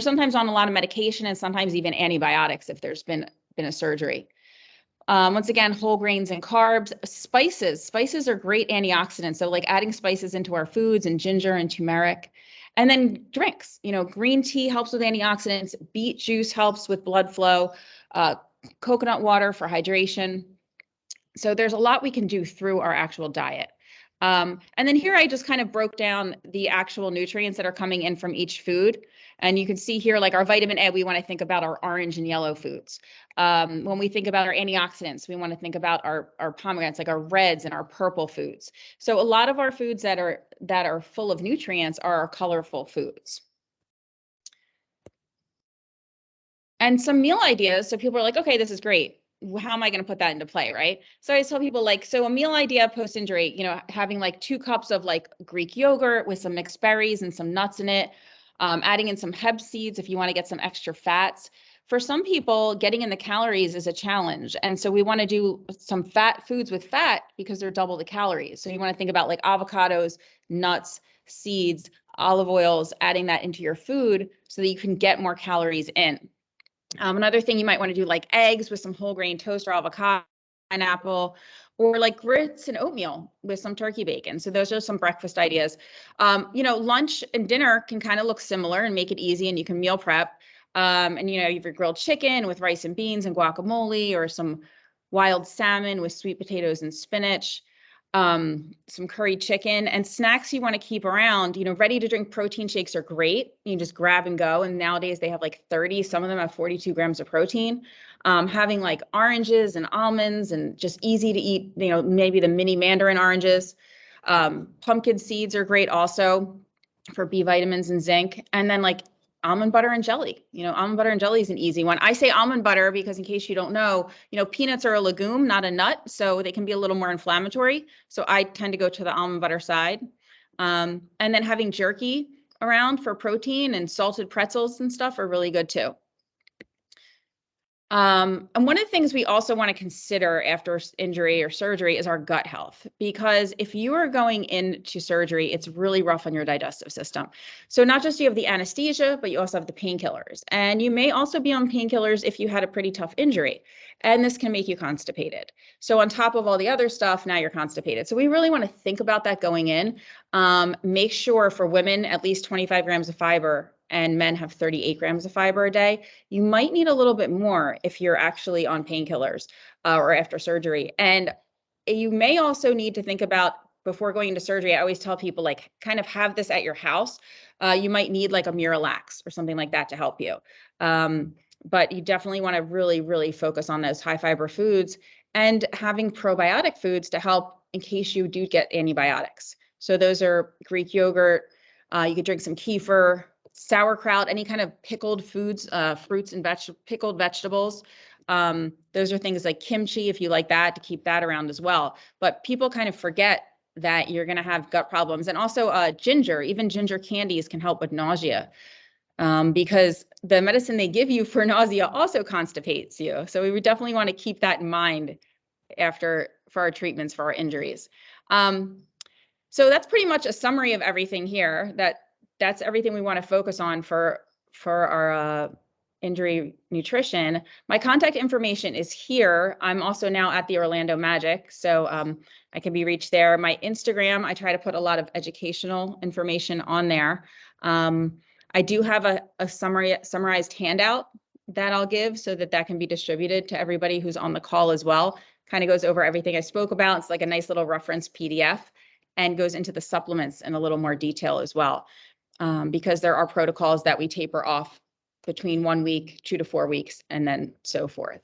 sometimes on a lot of medication and sometimes even antibiotics if there's been a surgery. Once again, whole grains and carbs. Spices are great antioxidants. So like adding spices into our foods and ginger and turmeric. And then drinks, green tea helps with antioxidants. Beet juice helps with blood flow. Coconut water for hydration. So there's a lot we can do through our actual diet. And then here I just kind of broke down the actual nutrients that are coming in from each food. And you can see here, like our vitamin A, we want to think about our orange and yellow foods. When we think about our antioxidants, we want to think about our pomegranates, like our reds and our purple foods. So a lot of our foods that are full of nutrients are our colorful foods. And some meal ideas. So people are like, okay, this is great. How am I going to put that into play, right? So I tell people so a meal idea post-injury, having like 2 cups of like Greek yogurt with some mixed berries and some nuts in it, adding in some hemp seeds if you want to get some extra fats. For some people, getting in the calories is a challenge. And so we want to do some fat foods with fat because they're double the calories. So you want to think about like avocados, nuts, seeds, olive oils, adding that into your food so that you can get more calories in. Another thing you might want to do like eggs with some whole grain toast or avocado, pineapple, or like grits and oatmeal with some turkey bacon. So those are some breakfast ideas. Lunch and dinner can kind of look similar and make it easy, and you can meal prep. And you have your grilled chicken with rice and beans and guacamole, or some wild salmon with sweet potatoes and spinach. Some curry chicken, and snacks you want to keep around. Ready to drink protein shakes are great. You can just grab and go. And nowadays they have like 30, some of them have 42 grams of protein. Having like oranges and almonds and just easy to eat, maybe the mini mandarin oranges. Pumpkin seeds are great also for B vitamins and zinc. And then like almond butter and jelly. Almond butter and jelly is an easy one. I say almond butter because in case you don't know, peanuts are a legume, not a nut, so they can be a little more inflammatory. So I tend to go to the almond butter side. And then having jerky around for protein, and salted pretzels and stuff are really good too. And one of the things we also want to consider after injury or surgery is our gut health, because if you are going into surgery, it's really rough on your digestive system. So not just you have the anesthesia, but you also have the painkillers, and you may also be on painkillers if you had a pretty tough injury, and this can make you constipated. So on top of all the other stuff, now you're constipated. So we really want to think about that going in. Make sure for women, at least 25 grams of fiber, and men have 38 grams of fiber a day. You might need a little bit more if you're actually on painkillers or after surgery. And you may also need to think about, before going into surgery, I always tell people, like, kind of have this at your house. You might need like a Miralax or something like that to help you. But you definitely want to really, really focus on those high fiber foods and having probiotic foods to help in case you do get antibiotics. So those are Greek yogurt. You could drink some kefir, sauerkraut, any kind of pickled foods, fruits and pickled vegetables. Those are things like kimchi, if you like that, to keep that around as well. But people kind of forget that you're going to have gut problems. And also ginger, even ginger candies can help with nausea, because the medicine they give you for nausea also constipates you. So we would definitely want to keep that in mind for our treatments for our injuries. So that's pretty much a summary of everything here. That's everything we want to focus on for our injury nutrition. My contact information is here. I'm also now at the Orlando Magic, so I can be reached there. My Instagram, I try to put a lot of educational information on there. I do have a summarized handout that I'll give so that can be distributed to everybody who's on the call as well. Kind of goes over everything I spoke about. It's like a nice little reference PDF and goes into the supplements in a little more detail as well. Because there are protocols that we taper off between 1 week, 2 to 4 weeks, and then so forth.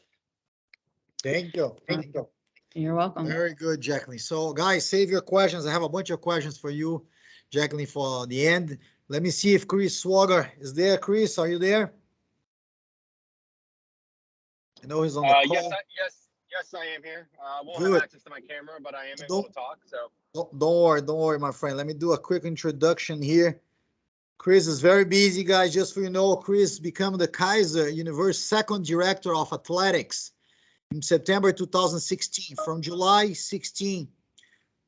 Thank you. Thank you. You're welcome. Very good, Jacqueline. So guys, save your questions. I have a bunch of questions for you, Jacqueline, for the end. Let me see if Chris Swagger is there. Chris, are you there? I know he's on the call. Yes, I am here. I won't have access to my camera, but I am able to talk. So don't worry, my friend. Let me do a quick introduction here. Chris is very busy, guys. Just for you know, Chris became the Keiser University second director of athletics in September 2016. From July 16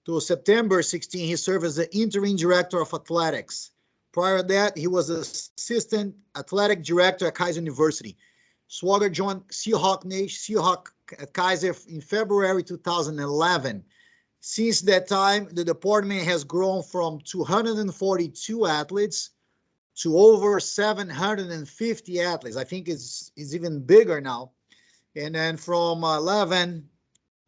to September 16, he served as the interim director of athletics. Prior to that, he was assistant athletic director at Keiser University. Swagger joined Seahawk at Keiser in February 2011. Since that time, the department has grown from 242 athletes to over 750 athletes. I think it's even bigger now. And then from 11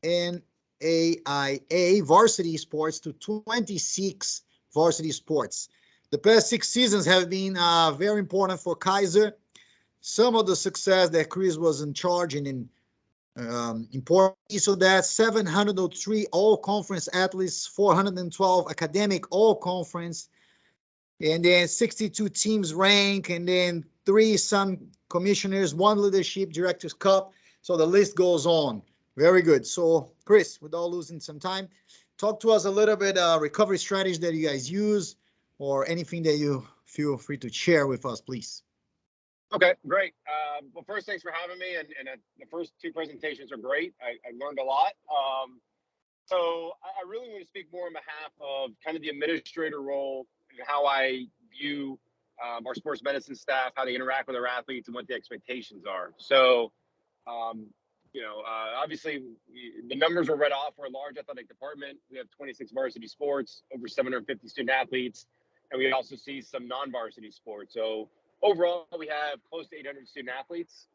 NAIA varsity sports to 26 varsity sports. The past 6 seasons have been very important for Keiser. Some of the success that Chris was in charge and important. So that's 703 all-conference athletes, 412 academic all-conference, and then 62 teams rank, and then 3 some commissioners, 1 leadership director's cup. So the list goes on. Very good. So Chris, without losing some time, talk to us a little bit recovery strategies that you guys use, or anything that you feel free to share with us, please. Okay, great. Well, first, thanks for having me. And the first 2 presentations are great. I learned a lot. So I really want to speak more on behalf of kind of the administrator role and how I view our sports medicine staff, how they interact with our athletes, and what the expectations are. So, obviously, the numbers were read off. We're a large athletic department. We have 26 varsity sports, over 750 student athletes, and we also see some non-varsity sports. So overall, we have close to 800 student athletes.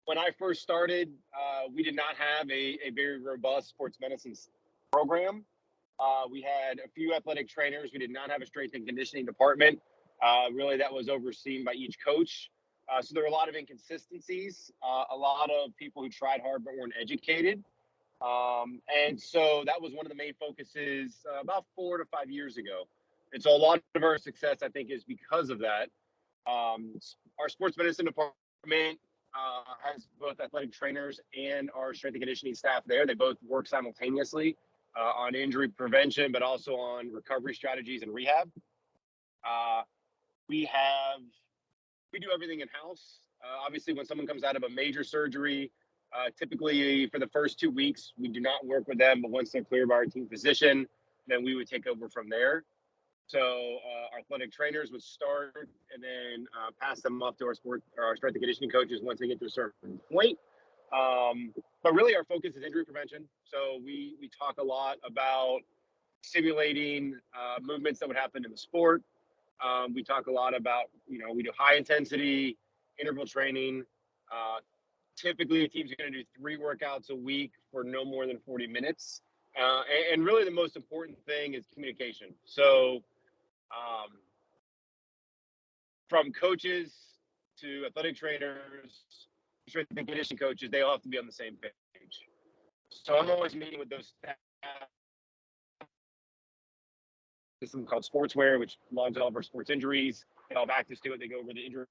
When I first started, we did not have a very robust sports medicine program. We had a few athletic trainers. We did not have a strength and conditioning department. Really, that was overseen by each coach. So there were a lot of inconsistencies, a lot of people who tried hard but weren't educated. And so that was one of the main focuses about 4 to 5 years ago. And so a lot of our success, I think, is because of that. Our sports medicine department has both athletic trainers and our strength and conditioning staff there. They both work simultaneously on injury prevention, but also on recovery strategies and rehab. We do everything in house. Obviously, when someone comes out of a major surgery, typically for the first 2 weeks, we do not work with them. But once they're cleared by our team physician, then we would take over from there. So our athletic trainers would start and then pass them up to our strength and conditioning coaches once they get to a certain point. But really, our focus is injury prevention. So we talk a lot about simulating movements that would happen in the sport. We talk a lot about, we do high intensity interval training. Typically, teams are going to do 3 workouts a week for no more than 40 minutes. And really, the most important thing is communication. So from coaches to athletic trainers, strength and conditioning coaches, they all have to be on the same page. So I'm always meeting with those staff. System called Sportswear, which logs all of our sports injuries. They all have access to it. They go over the injury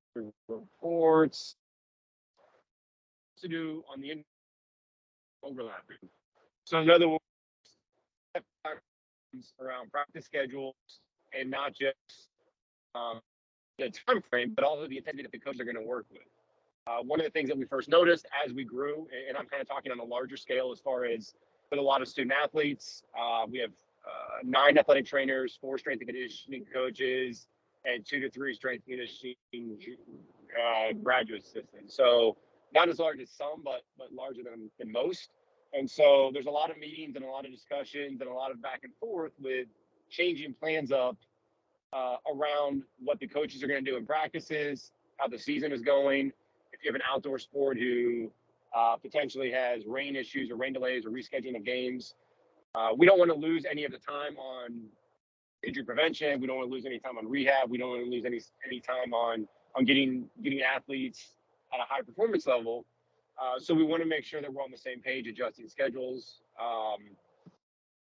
reports. To do on the overlapping. So in other words, around practice schedules and not just the time frame, but also the intensity that the coaches are going to work with. One of the things that we first noticed as we grew, and I'm kind of talking on a larger scale as far as with a lot of student athletes, we have 9 athletic trainers, 4 strength and conditioning coaches, and 2 to 3 strength and conditioning graduate assistants. So not as large as some, but larger than most. And so there's a lot of meetings and a lot of discussions and a lot of back and forth with changing plans up around what the coaches are going to do in practices, how the season is going. If you have an outdoor sport who potentially has rain issues or rain delays or rescheduling of games, we don't want to lose any of the time on injury prevention. We don't want to lose any time on rehab. We don't want to lose any time on getting athletes at a high performance level. So we want to make sure that we're on the same page, adjusting schedules.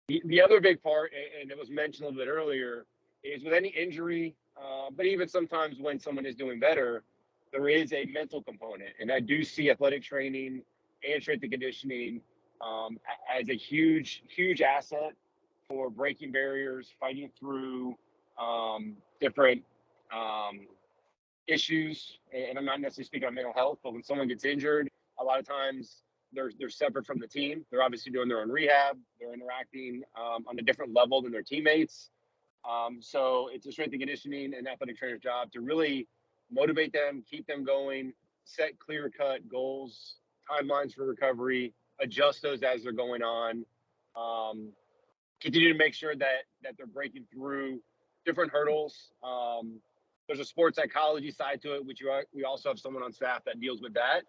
The other big part, and it was mentioned a little bit earlier, is with any injury, but even sometimes when someone is doing better, there is a mental component. And I do see athletic training and strength and conditioning as a huge, huge asset for breaking barriers, fighting through different issues. And I'm not necessarily speaking on mental health, but when someone gets injured, a lot of times they're separate from the team. They're obviously doing their own rehab. They're interacting on a different level than their teammates. So it's a strength and conditioning and athletic trainer's job to really motivate them, keep them going, set clear-cut goals, timelines for recovery, adjust those as they're going on, continue to make sure that they're breaking through different hurdles. There's a sports psychology side to it, which we also have someone on staff that deals with that.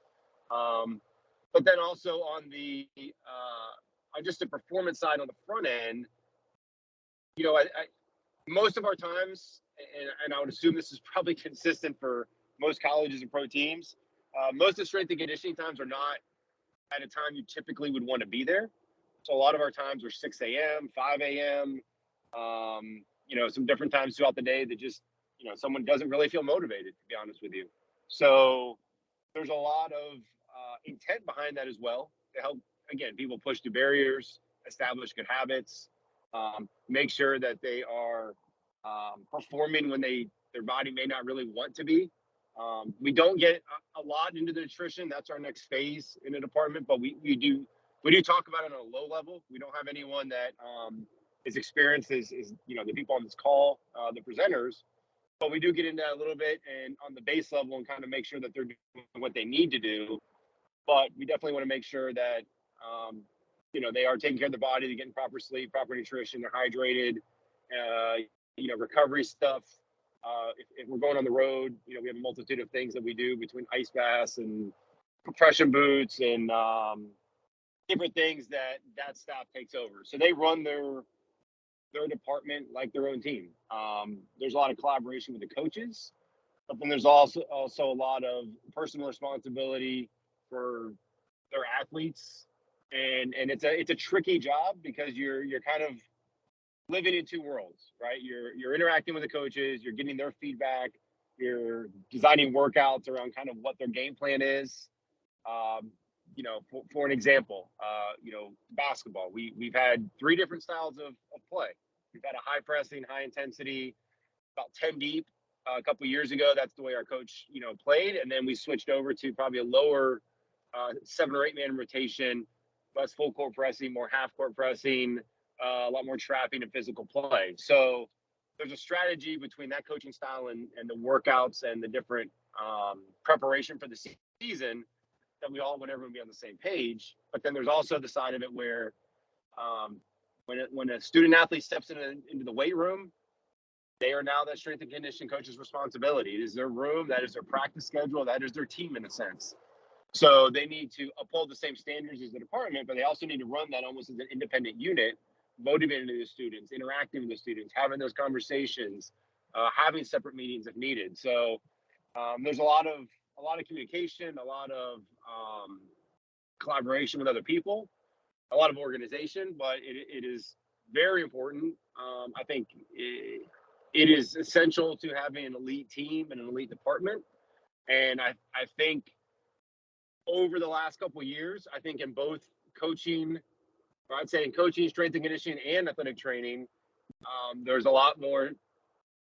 But then also on the just the performance side on the front end, most of our times, and I would assume this is probably consistent for most colleges and pro teams, most of the strength and conditioning times are not at a time you typically would want to be there. So a lot of our times are 6 a.m., 5 a.m., some different times throughout the day that just, someone doesn't really feel motivated, to be honest with you. So there's a lot of intent behind that as well to help, again, people push through barriers, establish good habits, make sure that they are performing when their body may not really want to be. We don't get a lot into the nutrition. That's our next phase in the department, but we do talk about it on a low level. We don't have anyone that is experienced as the people on this call, the presenters, but we do get into that a little bit and on the base level and kind of make sure that they're doing what they need to do. But we definitely want to make sure that they are taking care of their body, they're getting proper sleep, proper nutrition, they're hydrated, recovery stuff. If we're going on the road, we have a multitude of things that we do between ice baths and compression boots and different things that staff takes over. So they run their department like their own team. There's a lot of collaboration with the coaches, but then there's also a lot of personal responsibility for their athletes. And it's a tricky job because you're kind of living in two worlds, right? You're interacting with the coaches, you're getting their feedback, you're designing workouts around kind of what their game plan is. For an example, basketball, we've had 3 different styles of play. We've had a high pressing, high intensity about 10 deep a couple years ago. That's the way our coach, played. And then we switched over to probably a lower 7 or 8 man rotation, less full court pressing, more half court pressing, a lot more trapping and physical play. So there's a strategy between that coaching style and the workouts and the different preparation for the season that we all want everyone to be on the same page. But then there's also the side of it where when a student athlete steps into the weight room, they are now that strength and conditioning coach's responsibility. It is their room, that is their practice schedule, that is their team in a sense. So they need to uphold the same standards as the department, but they also need to run that almost as an independent unit, motivating the students, interacting with the students, having those conversations, having separate meetings if needed. So there's a lot of communication, a lot of collaboration with other people, a lot of organization, but it is very important. I think it is essential to having an elite team and an elite department. And I think over the last couple of years, I think in both coaching, or I'd say in coaching, strength and conditioning, and athletic training, there's a lot more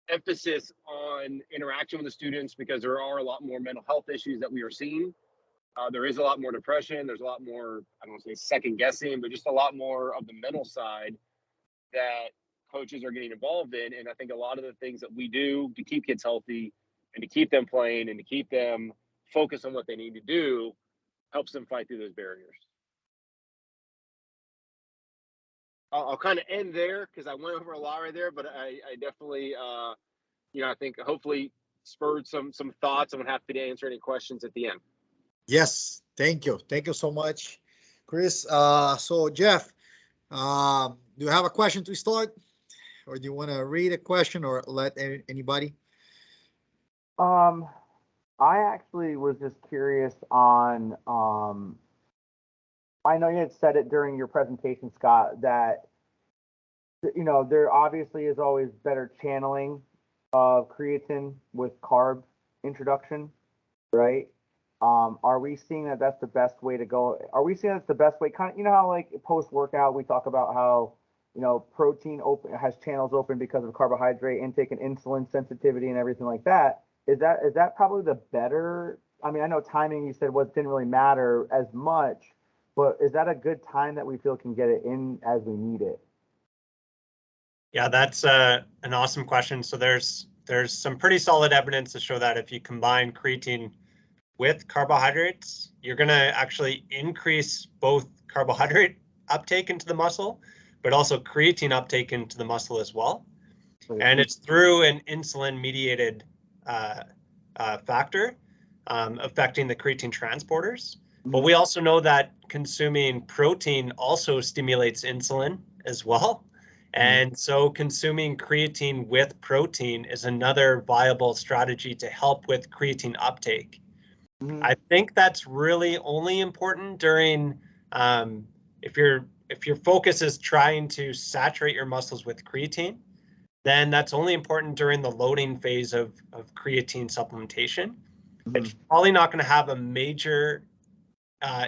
emphasis on interaction with the students because there are a lot more mental health issues that we are seeing. There is a lot more depression. There's a lot more, I don't want to say second guessing, but just a lot more of the mental side that coaches are getting involved in. And I think a lot of the things that we do to keep kids healthy and to keep them playing and to keep them focused on what they need to do helps them fight through those barriers. I'll kind of end there because I went over a lot right there, but I definitely, I think hopefully spurred some thoughts. I'm happy to answer any questions at the end. Yes, thank you. Thank you so much, Chris. So Jeff, do you have a question to start? Or do you want to read a question or let anybody? I actually was just curious on, I know you had said it during your presentation, Scott, that, there obviously is always better channeling of creatine with carb introduction, right? Are we seeing that that's the best way to go? Are we seeing that's the best way? Kind of, how like post-workout, we talk about how, protein has channels open because of carbohydrate intake and insulin sensitivity and everything like that. Is that probably the better? I mean, I know timing you said didn't really matter as much, but is that a good time that we feel can get it in as we need it? Yeah, that's an awesome question. So there's some pretty solid evidence to show that if you combine creatine with carbohydrates, you're going to actually increase both carbohydrate uptake into the muscle, but also creatine uptake into the muscle as well. And it's through an insulin-mediated factor affecting the creatine transporters. But we also know that consuming protein also stimulates insulin as well. And so consuming creatine with protein is another viable strategy to help with creatine uptake. I think that's really only important during if your focus is trying to saturate your muscles with creatine, then that's only important during the loading phase of creatine supplementation. It's probably not going to have a major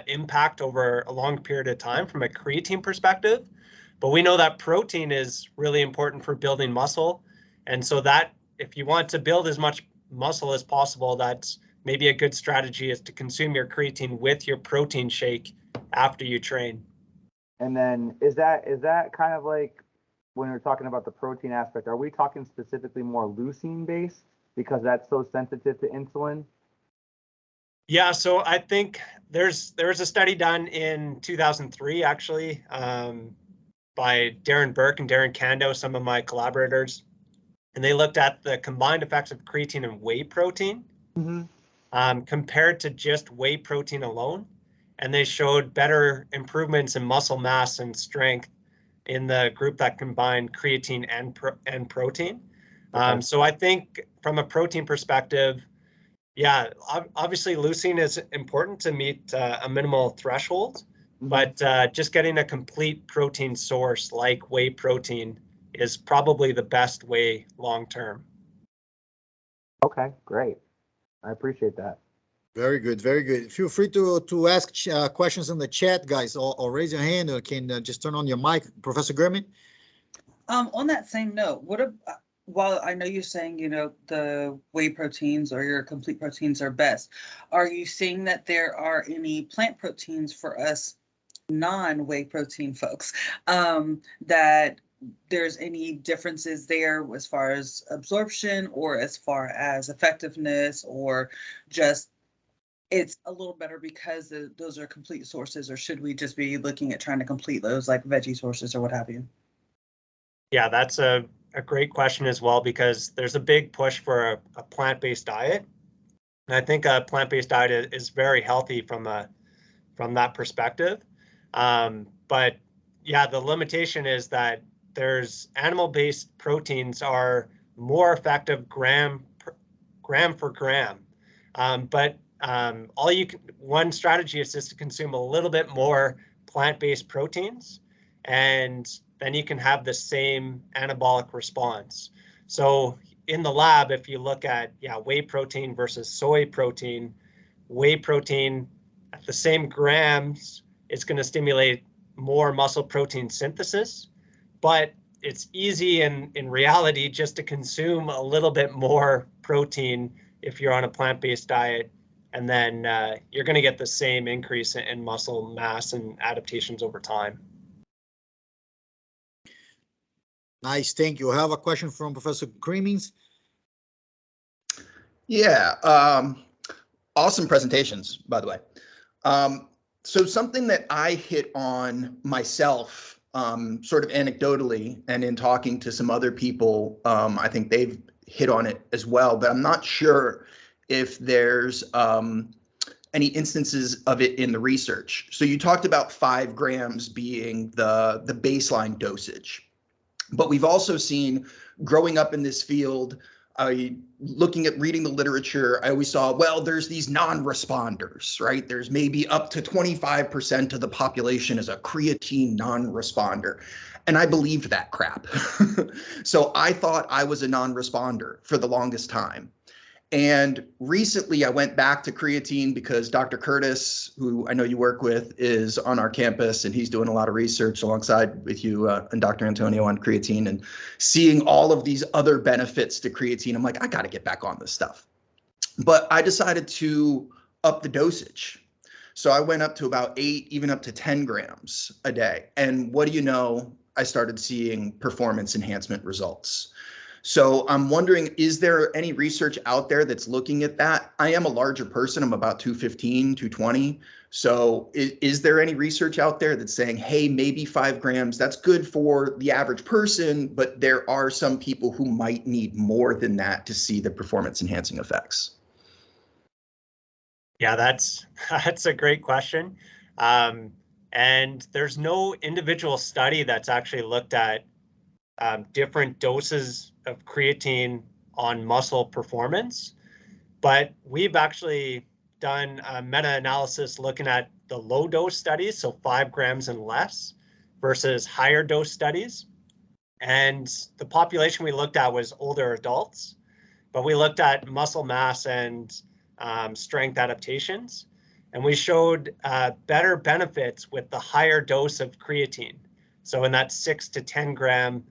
impact over a long period of time from a creatine perspective, but we know that protein is really important for building muscle. And so that if you want to build as much muscle as possible, that's maybe a good strategy is to consume your creatine with your protein shake after you train. And then is that kind of like when we're talking about the protein aspect, are we talking specifically more leucine based because that's so sensitive to insulin? Yeah, so I think there was a study done in 2003 actually by Darren Burke and Darren Kando, some of my collaborators, and they looked at the combined effects of creatine and whey protein compared to just whey protein alone, and they showed better improvements in muscle mass and strength in the group that combined creatine and protein. So I think from a protein perspective, yeah, obviously leucine is important to meet a minimal threshold, but just getting a complete protein source like whey protein is probably the best way long term. Okay, great. I appreciate that. Very good, very good. Feel free to ask questions in the chat, guys, or raise your hand, or can just turn on your mic. Professor Gurman? On that same note, while I know you're saying, the whey proteins or your complete proteins are best, are you seeing that there are any plant proteins for us non-whey protein folks, that there's any differences there as far as absorption or as far as effectiveness, or just it's a little better because those are complete sources, or should we just be looking at trying to complete those like veggie sources or what have you? Yeah, that's a great question as well, because there's a big push for a plant-based diet. And I think a plant-based diet is very healthy from that perspective. But yeah, the limitation is that there's animal-based proteins are more effective gram for gram. But one strategy is just to consume a little bit more plant-based proteins, and then you can have the same anabolic response. So in the lab, if you look at whey protein versus soy protein, whey protein at the same grams is going to stimulate more muscle protein synthesis, but it's easy in reality just to consume a little bit more protein if you're on a plant-based diet, and then you're going to get the same increase in muscle mass and adaptations over time. Nice, thank you. I have a question from Professor Creamings. Yeah, awesome presentations, by the way. So something that I hit on myself, sort of anecdotally, and in talking to some other people, I think they've hit on it as well, but I'm not sure if there's any instances of it in the research. So you talked about 5 grams being the baseline dosage. But we've also seen, growing up in this field, reading the literature, I always saw, well, there's these non-responders, right? There's maybe up to 25% of the population is a creatine non-responder. And I believed that crap. So I thought I was a non-responder for the longest time. And recently I went back to creatine because Dr. Curtis, who I know you work with, is on our campus, and he's doing a lot of research alongside with you and Dr. Antonio on creatine, and seeing all of these other benefits to creatine. I'm like, I got to get back on this stuff. But I decided to up the dosage. So I went up to about 8, even up to 10 grams a day. And what do you know? I started seeing performance enhancement results. So I'm wondering, is there any research out there that's looking at that? I am a larger person. I'm about 215, 220. So is there any research out there that's saying, hey, maybe 5 grams, that's good for the average person, but there are some people who might need more than that to see the performance enhancing effects? Yeah, that's a great question. And there's no individual study that's actually looked at different doses of creatine on muscle performance, but we've actually done a meta-analysis looking at the low dose studies, so 5 grams and less, versus higher dose studies. And the population we looked at was older adults, but we looked at muscle mass and strength adaptations, and we showed better benefits with the higher dose of creatine. So in that 6 to 10 gram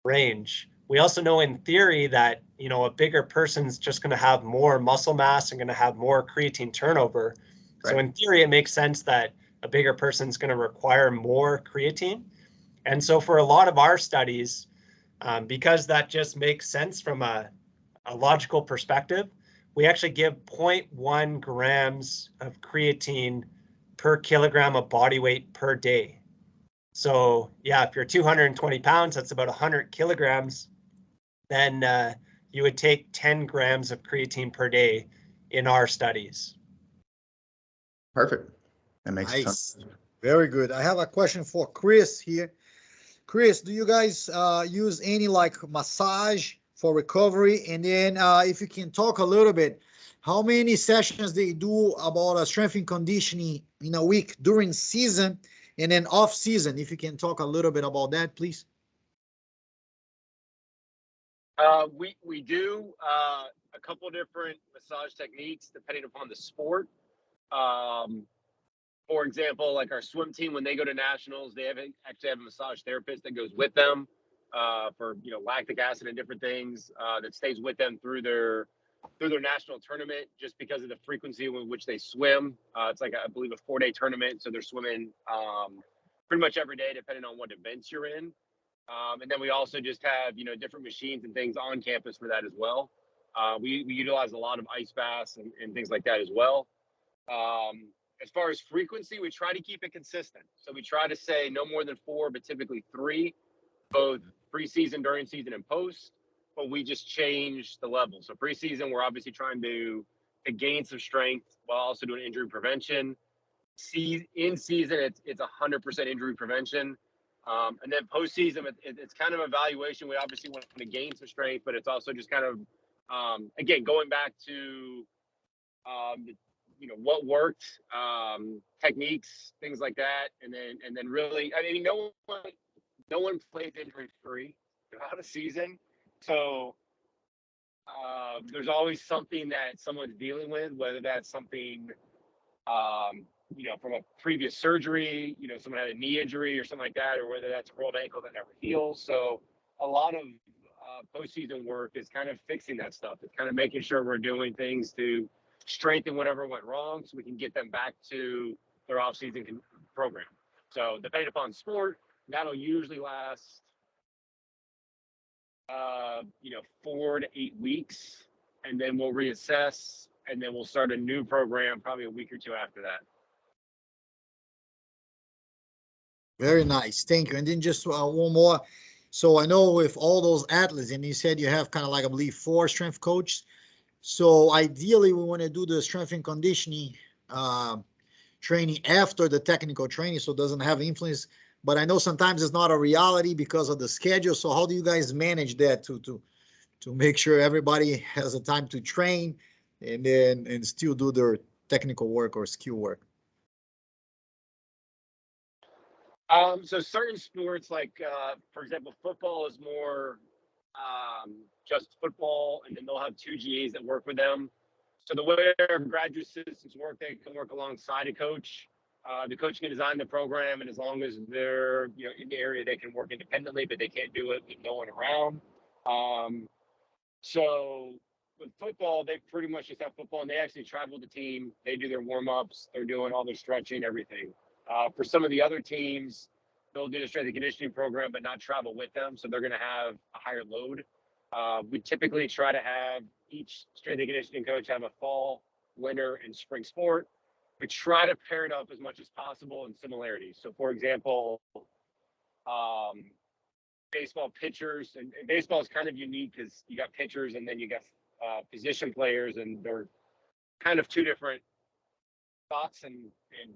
range. We also know in theory that, a bigger person's just going to have more muscle mass and going to have more creatine turnover. Right. So in theory, it makes sense that a bigger person's going to require more creatine. And so for a lot of our studies, because that just makes sense from a logical perspective, we actually give 0.1 grams of creatine per kilogram of body weight per day. So yeah, if you're 220 pounds, that's about 100 kilograms, then you would take 10 grams of creatine per day in our studies. Perfect. That makes nice. Very good. I have a question for Chris here. Chris, do you guys use any massage for recovery? And then if you can talk a little bit, how many sessions they do about strength and conditioning in a week during season and then off season? If you can talk a little bit about that, please. We do a couple different massage techniques depending upon the sport. For example, like our swim team, when they go to nationals, they actually have a massage therapist that goes with them. for lactic acid and different things that stays with them through their national tournament, just because of the frequency with which they swim. It's like, I believe, a 4-day tournament, so they're swimming pretty much every day, depending on what events you're in. And then we also just have different machines and things on campus for that as well. We utilize a lot of ice baths and things like that as well. As far as frequency, we try to keep it consistent. So we try to say no more than 4, but typically 3, both preseason, during season, and post. But we just change the level. So preseason, we're obviously trying to gain some strength while also doing injury prevention. In season, it's 100% injury prevention. And then postseason, it's kind of evaluation. We obviously want to gain some strength, but it's also just kind of, again, going back to, what worked, techniques, things like that. And then really, I mean, no one plays injury free throughout a season. So there's always something that someone's dealing with, whether that's something, from a previous surgery, someone had a knee injury or something like that, or whether that's a rolled ankle that never heals. So a lot of postseason work is kind of fixing that stuff. It's kind of making sure we're doing things to strengthen whatever went wrong so we can get them back to their off-season program. So depending upon sport, that'll usually last 4 to 8 weeks, and then we'll reassess, and then we'll start a new program probably a week or 2 after that. Very nice. Thank you. And then just one more. So I know with all those athletes, and you said you have kind of like, I believe, 4 strength coaches. So ideally, we want to do the strength and conditioning training after the technical training, so it doesn't have influence. But I know sometimes it's not a reality because of the schedule. So how do you guys manage that to make sure everybody has a time to train and still do their technical work or skill work? So certain sports, like for example, football is more just football, and then they'll have 2 GAs that work with them. So the way our graduate assistants work, they can work alongside a coach. The coach can design the program, and as long as they're in the area, they can work independently, but they can't do it with no one around. So with football, they pretty much just have football, and they actually travel the team. They do their warm-ups. They're doing all their stretching, everything. For some of the other teams, they'll do the strength and conditioning program, but not travel with them. So they're going to have a higher load. We typically try to have each strength and conditioning coach have a fall, winter, and spring sport. We try to pair it up as much as possible in similarities. So for example, baseball pitchers, and baseball is kind of unique because you got pitchers and then you got position players, and they're kind of 2 different thoughts and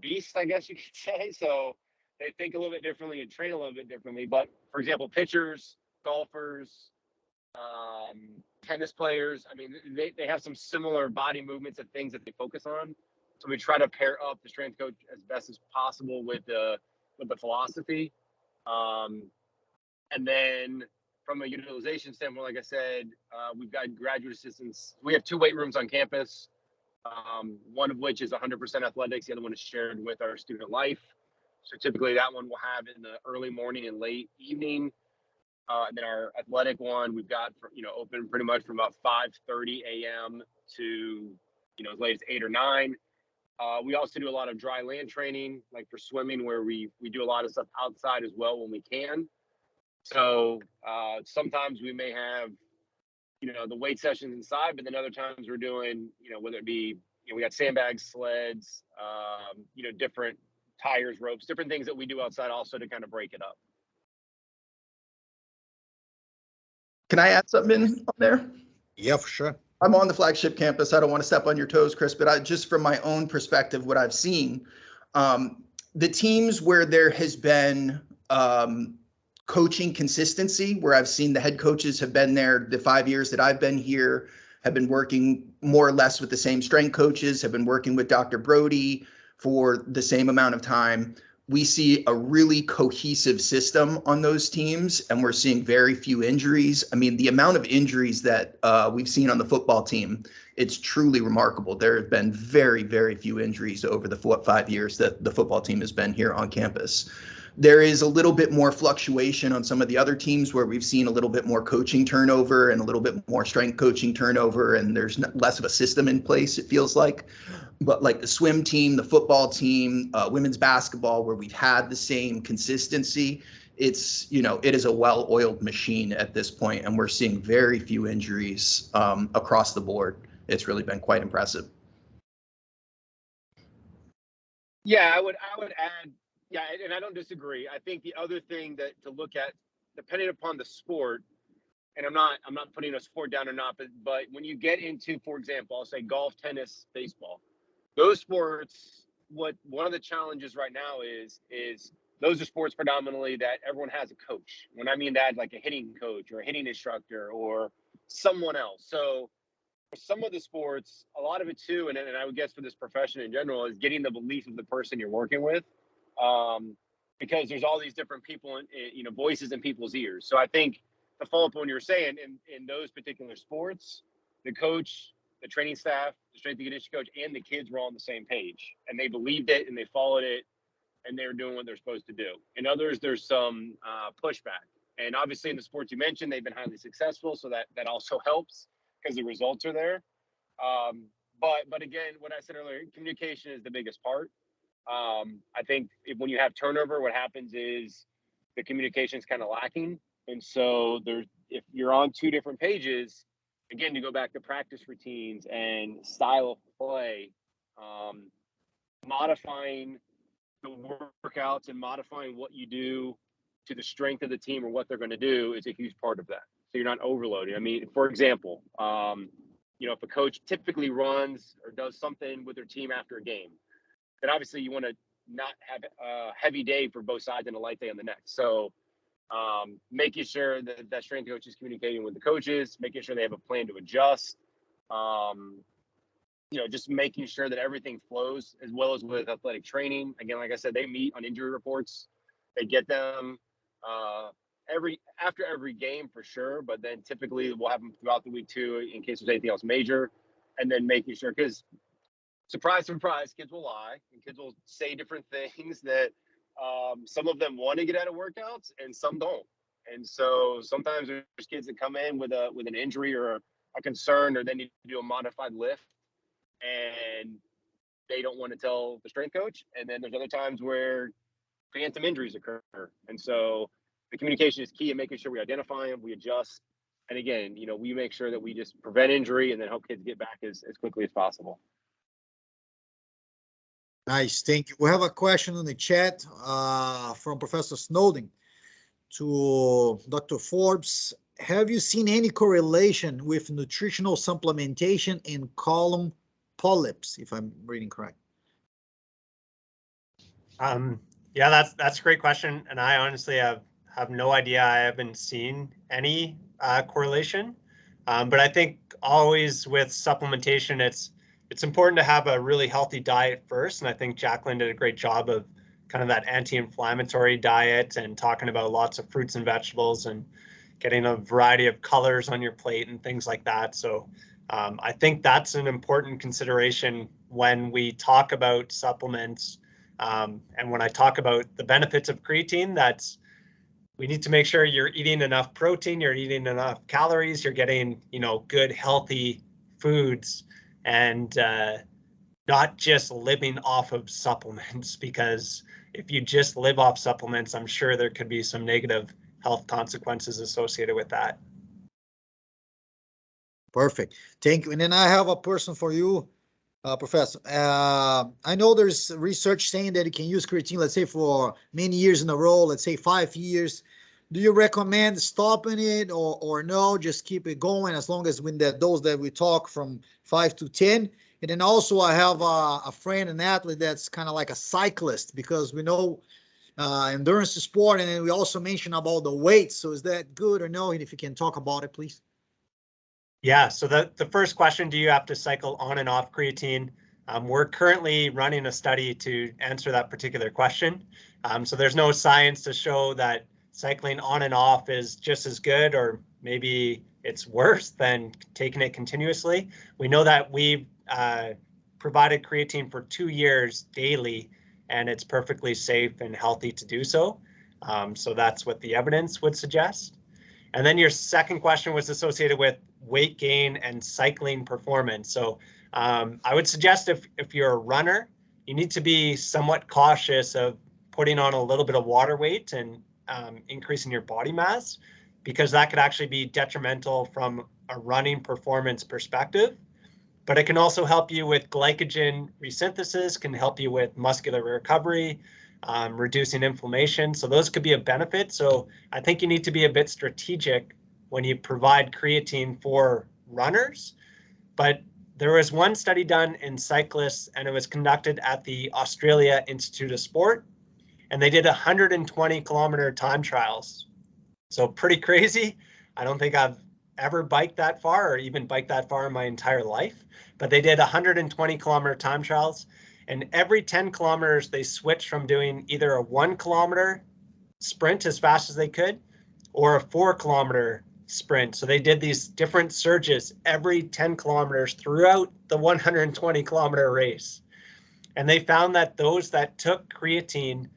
beasts, I guess you could say. So they think a little bit differently and train a little bit differently. But for example, pitchers, golfers, tennis players, I mean, they have some similar body movements and things that they focus on. So we try to pair up the strength coach as best as possible with the philosophy. And then from a utilization standpoint, like I said, we've got graduate assistants. We have 2 weight rooms on campus. One of which is 100% athletics. The other one is shared with our student life. So typically that one we'll have in the early morning and late evening. And then our athletic one, we've got, open pretty much from about 5:30 a.m. to, as late as 8 or 9. We also do a lot of dry land training, like for swimming, where we do a lot of stuff outside as well when we can. So sometimes we may have, the weight sessions inside, but then other times we're doing, whether it be, we got sandbags, sleds, different tires, ropes, different things that we do outside also to kind of break it up. Can I add something in on there? Yeah, for sure. I'm on the flagship campus. I don't want to step on your toes, Chris, but just from my own perspective, what I've seen, the teams where there has been coaching consistency, where I've seen the head coaches have been there the 5 years that I've been here, have been working more or less with the same strength coaches, have been working with Dr. Brody for the same amount of time. We see a really cohesive system on those teams, and we're seeing very few injuries. I mean, the amount of injuries that we've seen on the football team, it's truly remarkable. There have been very, very few injuries over the 5 years that the football team has been here on campus. There is a little bit more fluctuation on some of the other teams where we've seen a little bit more coaching turnover and a little bit more strength coaching turnover, and there's less of a system in place, it feels like. But like the swim team, the football team, women's basketball, where we've had the same consistency, it's, you know, it is a well-oiled machine at this point, and we're seeing very few injuries across the board. It's really been quite impressive. Yeah, I would add, yeah, and I don't disagree. I think the other thing that to look at, depending upon the sport, and I'm not putting a sport down or not, but when you get into, for example, I'll say golf, tennis, baseball, those sports, one of the challenges right now is those are sports predominantly that everyone has a coach. When I mean that, like a hitting coach or a hitting instructor or someone else. So for some of the sports, a lot of it too, and I would guess for this profession in general, is getting the belief of the person you're working with, because there's all these different people, you know, voices in people's ears. So I think to follow up on what you were saying, in those particular sports, the coach, the training staff, the strength and conditioning coach, and the kids were all on the same page, and they believed it and they followed it, and they were doing what they're supposed to do. In others, there's some pushback, and obviously in the sports you mentioned, they've been highly successful, so that also helps, because the results are there. But again, what I said earlier, communication is the biggest part. I think when you have turnover, what happens is the communication is kind of lacking. And so if you're on two different pages, again, to go back to practice routines and style of play, modifying the workouts and modifying what you do to the strength of the team or what they're going to do is a huge part of that. So you're not overloading. I mean, for example, you know, if a coach typically runs or does something with their team after a game, then obviously you want to not have a heavy day for both sides and a light day on the next. So making sure that strength coach is communicating with the coaches, making sure they have a plan to adjust, you know, just making sure that everything flows, as well as with athletic training. Again, like I said, they meet on injury reports. They get them after every game for sure, but then typically we'll have them throughout the week too, in case there's anything else major. And then making sure, because surprise, surprise, kids will lie and kids will say different things that some of them want to get out of workouts and some don't. And so sometimes there's kids that come in with an injury or a concern, or they need to do a modified lift, and they don't want to tell the strength coach. And then there's other times where phantom injuries occur. And so the communication is key in making sure we identify them, we adjust. And again, you know, we make sure that we just prevent injury and then help kids get back as quickly as possible. Nice, thank you. We have a question in the chat from Professor Snowden to Dr. Forbes. Have you seen any correlation with nutritional supplementation in colon polyps, if I'm reading correct? Yeah, that's a great question, and I honestly have no idea. I haven't seen any correlation, but I think always with supplementation, it's important to have a really healthy diet first, and I think Jacqueline did a great job of kind of that anti-inflammatory diet and talking about lots of fruits and vegetables and getting a variety of colors on your plate and things like that. So I think that's an important consideration when we talk about supplements. And when I talk about the benefits of creatine, we need to make sure you're eating enough protein, you're eating enough calories, you're getting, you know, good, healthy foods, and not just living off of supplements, because if you just live off supplements, I'm sure there could be some negative health consequences associated with that. Perfect. Thank you. And then I have a person for you, Professor. I know there's research saying that you can use creatine, let's say, for many years in a row, let's say 5 years. Do you recommend stopping it or no, just keep it going as long as when that dose that we talk from 5 to 10? And then also I have a friend, an athlete that's kind of like a cyclist, because we know endurance sport, and then we also mentioned about the weight. So is that good or no? And if you can talk about it, please. Yeah, so the first question, do you have to cycle on and off creatine? We're currently running a study to answer that particular question. So there's no science to show that cycling on and off is just as good, or maybe it's worse than taking it continuously. We know that we've provided creatine for 2 years daily, and it's perfectly safe and healthy to do so. So that's what the evidence would suggest. And then your second question was associated with weight gain and cycling performance. So I would suggest if you're a runner, you need to be somewhat cautious of putting on a little bit of water weight and increasing your body mass, because that could actually be detrimental from a running performance perspective. But it can also help you with glycogen resynthesis, can help you with muscular recovery, reducing inflammation. So those could be a benefit. So I think you need to be a bit strategic when you provide creatine for runners. But there was one study done in cyclists, and it was conducted at the Australia Institute of Sport, and they did 120 kilometer time trials. So pretty crazy. I don't think I've ever biked that far or even biked that far in my entire life, but they did 120 kilometer time trials. And every 10 kilometers, they switched from doing either a 1 kilometer sprint as fast as they could or a 4 kilometer sprint. So they did these different surges every 10 kilometers throughout the 120 kilometer race. And they found that those that took creatine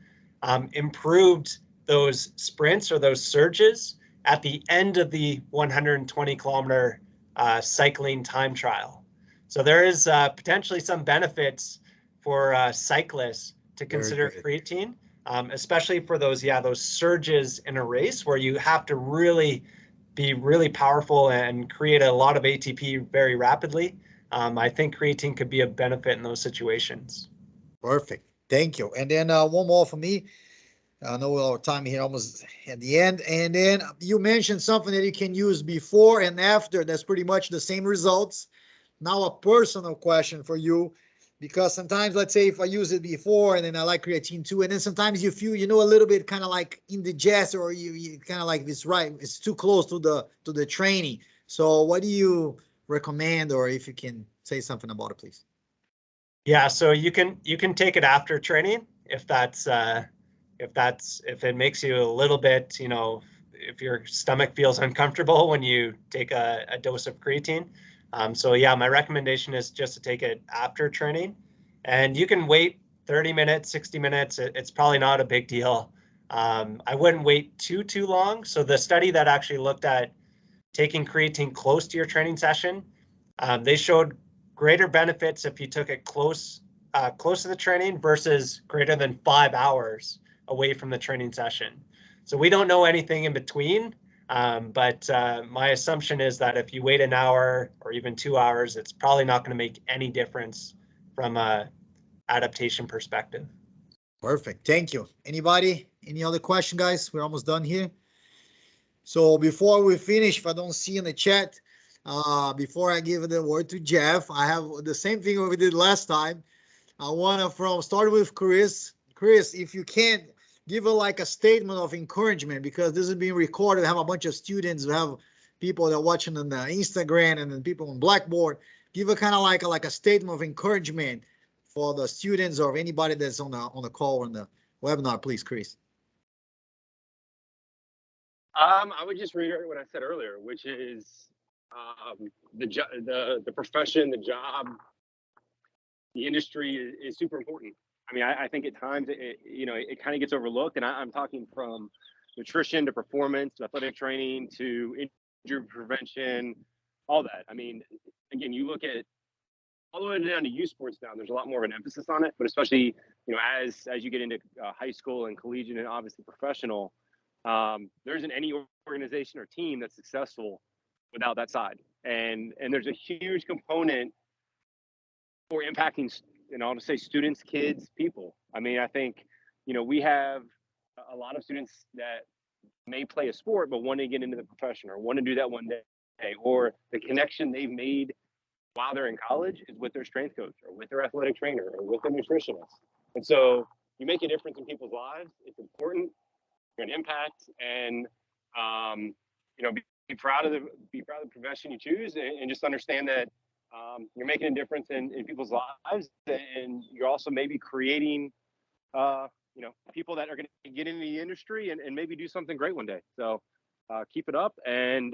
improved those sprints or those surges at the end of the 120 kilometer cycling time trial. So there is potentially some benefits for cyclists to consider creatine, especially for those surges in a race where you have to really be really powerful and create a lot of ATP very rapidly. I think creatine could be a benefit in those situations. Perfect. Thank you. And then one more for me. I know our time here almost at the end. And then you mentioned something that you can use before and after. That's pretty much the same results. Now a personal question for you, because sometimes, let's say if I use it before and then I like creatine too, and then sometimes you feel, a little bit kind of like indigestion, or you kind of like it's too close to the training. So what do you recommend, or if you can say something about it, please? Yeah, so you can take it after training if it makes you a little bit, if your stomach feels uncomfortable when you take a dose of creatine. So yeah, my recommendation is just to take it after training, and you can wait 30 minutes, 60 minutes. It's probably not a big deal. I wouldn't wait too long. So the study that actually looked at taking creatine close to your training session, they showed greater benefits if you took it close to the training versus greater than 5 hours away from the training session. So we don't know anything in between, but my assumption is that if you wait an hour or even 2 hours, it's probably not going to make any difference from a adaptation perspective. Perfect. Thank you. Anybody? Any other question, guys? We're almost done here. So before we finish, if I don't see in the chat, before I give the word to Jeff, I have the same thing we did last time. I want to start with Chris. Chris, if you can't give a statement of encouragement, because this is being recorded. I have a bunch of students, we have people that are watching on the Instagram and then people on Blackboard. Give a kind of like a statement of encouragement for the students or anybody that's on the call or on the webinar, please, Chris. I would just reiterate what I said earlier, which is the profession, the job, the industry is super important. I mean, I think at times it kind of gets overlooked, and I'm talking from nutrition to performance, to athletic training, to injury prevention, all that. I mean, again, you look at all the way down to youth sports now, there's a lot more of an emphasis on it, but especially, as you get into high school and collegiate and obviously professional, there isn't any organization or team that's successful without that side. And there's a huge component for impacting, I'll just say students, kids, people. I mean, I think, we have a lot of students that may play a sport, but want to get into the profession or want to do that one day, or the connection they've made while they're in college is with their strength coach or with their athletic trainer or with their nutritionist. And so you make a difference in people's lives. It's important. You're an impact, and be proud of the profession you choose, and just understand that you're making a difference in people's lives, and you're also maybe creating people that are going to get into the industry and maybe do something great one day. So keep it up, and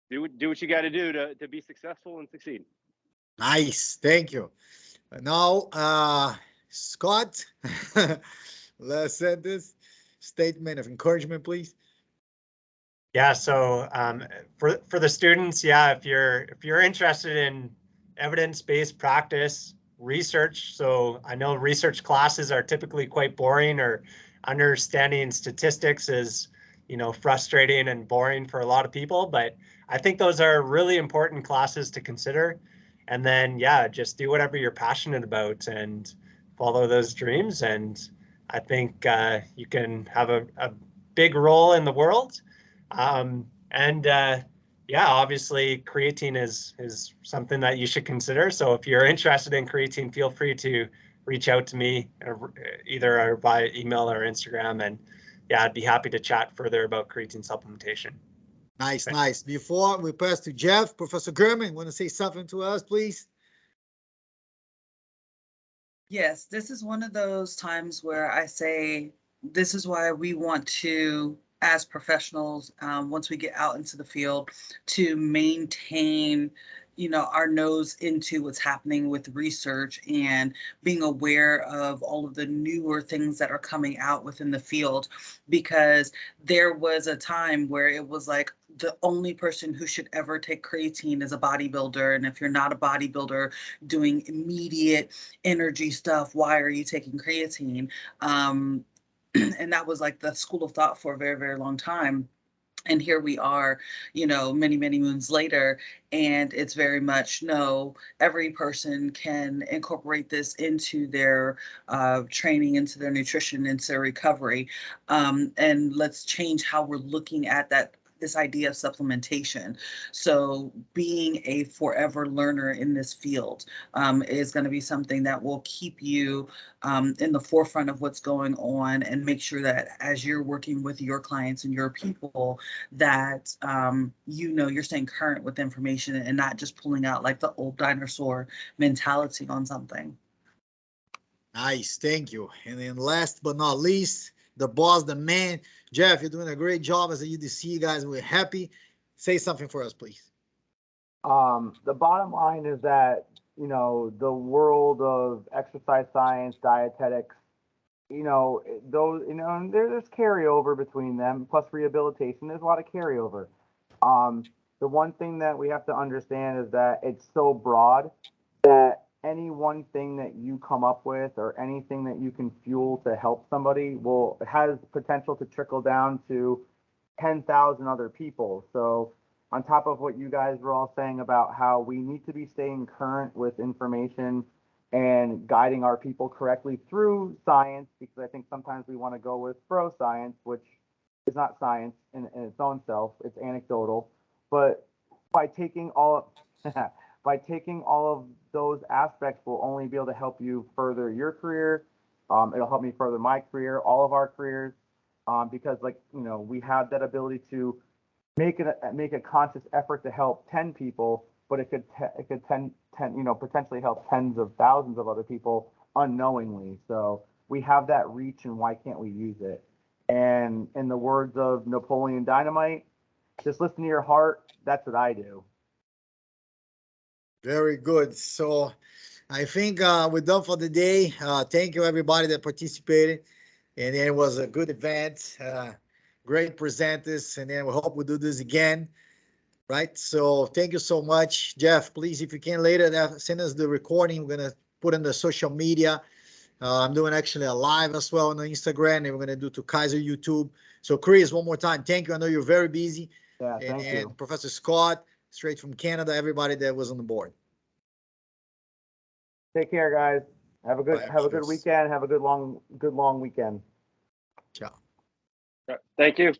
do what you got to do to be successful and succeed. Nice. Thank you. Now, Scott, last sentence, statement of encouragement, please. Yeah, so for the students, yeah, if you're interested in evidence-based practice research, so I know research classes are typically quite boring, or understanding statistics is, frustrating and boring for a lot of people, but I think those are really important classes to consider. And then, yeah, just do whatever you're passionate about and follow those dreams. And I think you can have a big role in the world. Yeah, obviously creatine is something that you should consider. So if you're interested in creatine, feel free to reach out to me either via email or Instagram. And yeah, I'd be happy to chat further about creatine supplementation. Nice, nice. Before we pass to Jeff, Professor Gurman, want to say something to us, please? Yes, this is one of those times where I say, this is why we want to, as professionals, once we get out into the field, to maintain, our nose into what's happening with research and being aware of all of the newer things that are coming out within the field, because there was a time where it was like the only person who should ever take creatine is a bodybuilder. And if you're not a bodybuilder doing immediate energy stuff, why are you taking creatine? And that was like the school of thought for a very, very long time. And here we are, many, many moons later, and it's very much, no, every person can incorporate this into their training, into their nutrition, into their recovery. And let's change how we're looking at this idea of supplementation. So being a forever learner in this field is going to be something that will keep you in the forefront of what's going on, and make sure that as you're working with your clients and your people, that you're staying current with information and not just pulling out like the old dinosaur mentality on something. Nice, thank you. And then last but not least, the boss, the man, Jeff, you're doing a great job as a UDC, guys. We're happy. Say something for us, please. The bottom line is that, the world of exercise science, dietetics, those, and there's carryover between them, plus rehabilitation. There's a lot of carryover. The one thing that we have to understand is that it's so broad that any one thing that you come up with or anything that you can fuel to help somebody has potential to trickle down to 10,000 other people. So on top of what you guys were all saying about how we need to be staying current with information and guiding our people correctly through science, because I think sometimes we want to go with bro science, which is not science in its own self. It's anecdotal. But by taking all of those aspects, we'll only be able to help you further your career. It'll help me further my career, all of our careers, because we have that ability to make a conscious effort to help 10 people, but it could potentially help tens of thousands of other people unknowingly. So we have that reach, and why can't we use it? And in the words of Napoleon Dynamite, just listen to your heart. That's what I do. Very good. So I think we're done for the day. Thank you, everybody that participated. And it was a good event. Great presenters. And then we hope we do this again. Right. So thank you so much, Jeff. Please, if you can later, send us the recording. We're going to put in the social media. I'm doing actually a live as well on the Instagram, and we're going to do to Keiser YouTube. So Chris, one more time, thank you. I know you're very busy. Yeah, thank you. Professor Scott, straight from Canada, everybody that was on the board. Take care, guys. Have a good weekend. Have a good long weekend. Ciao. Thank you.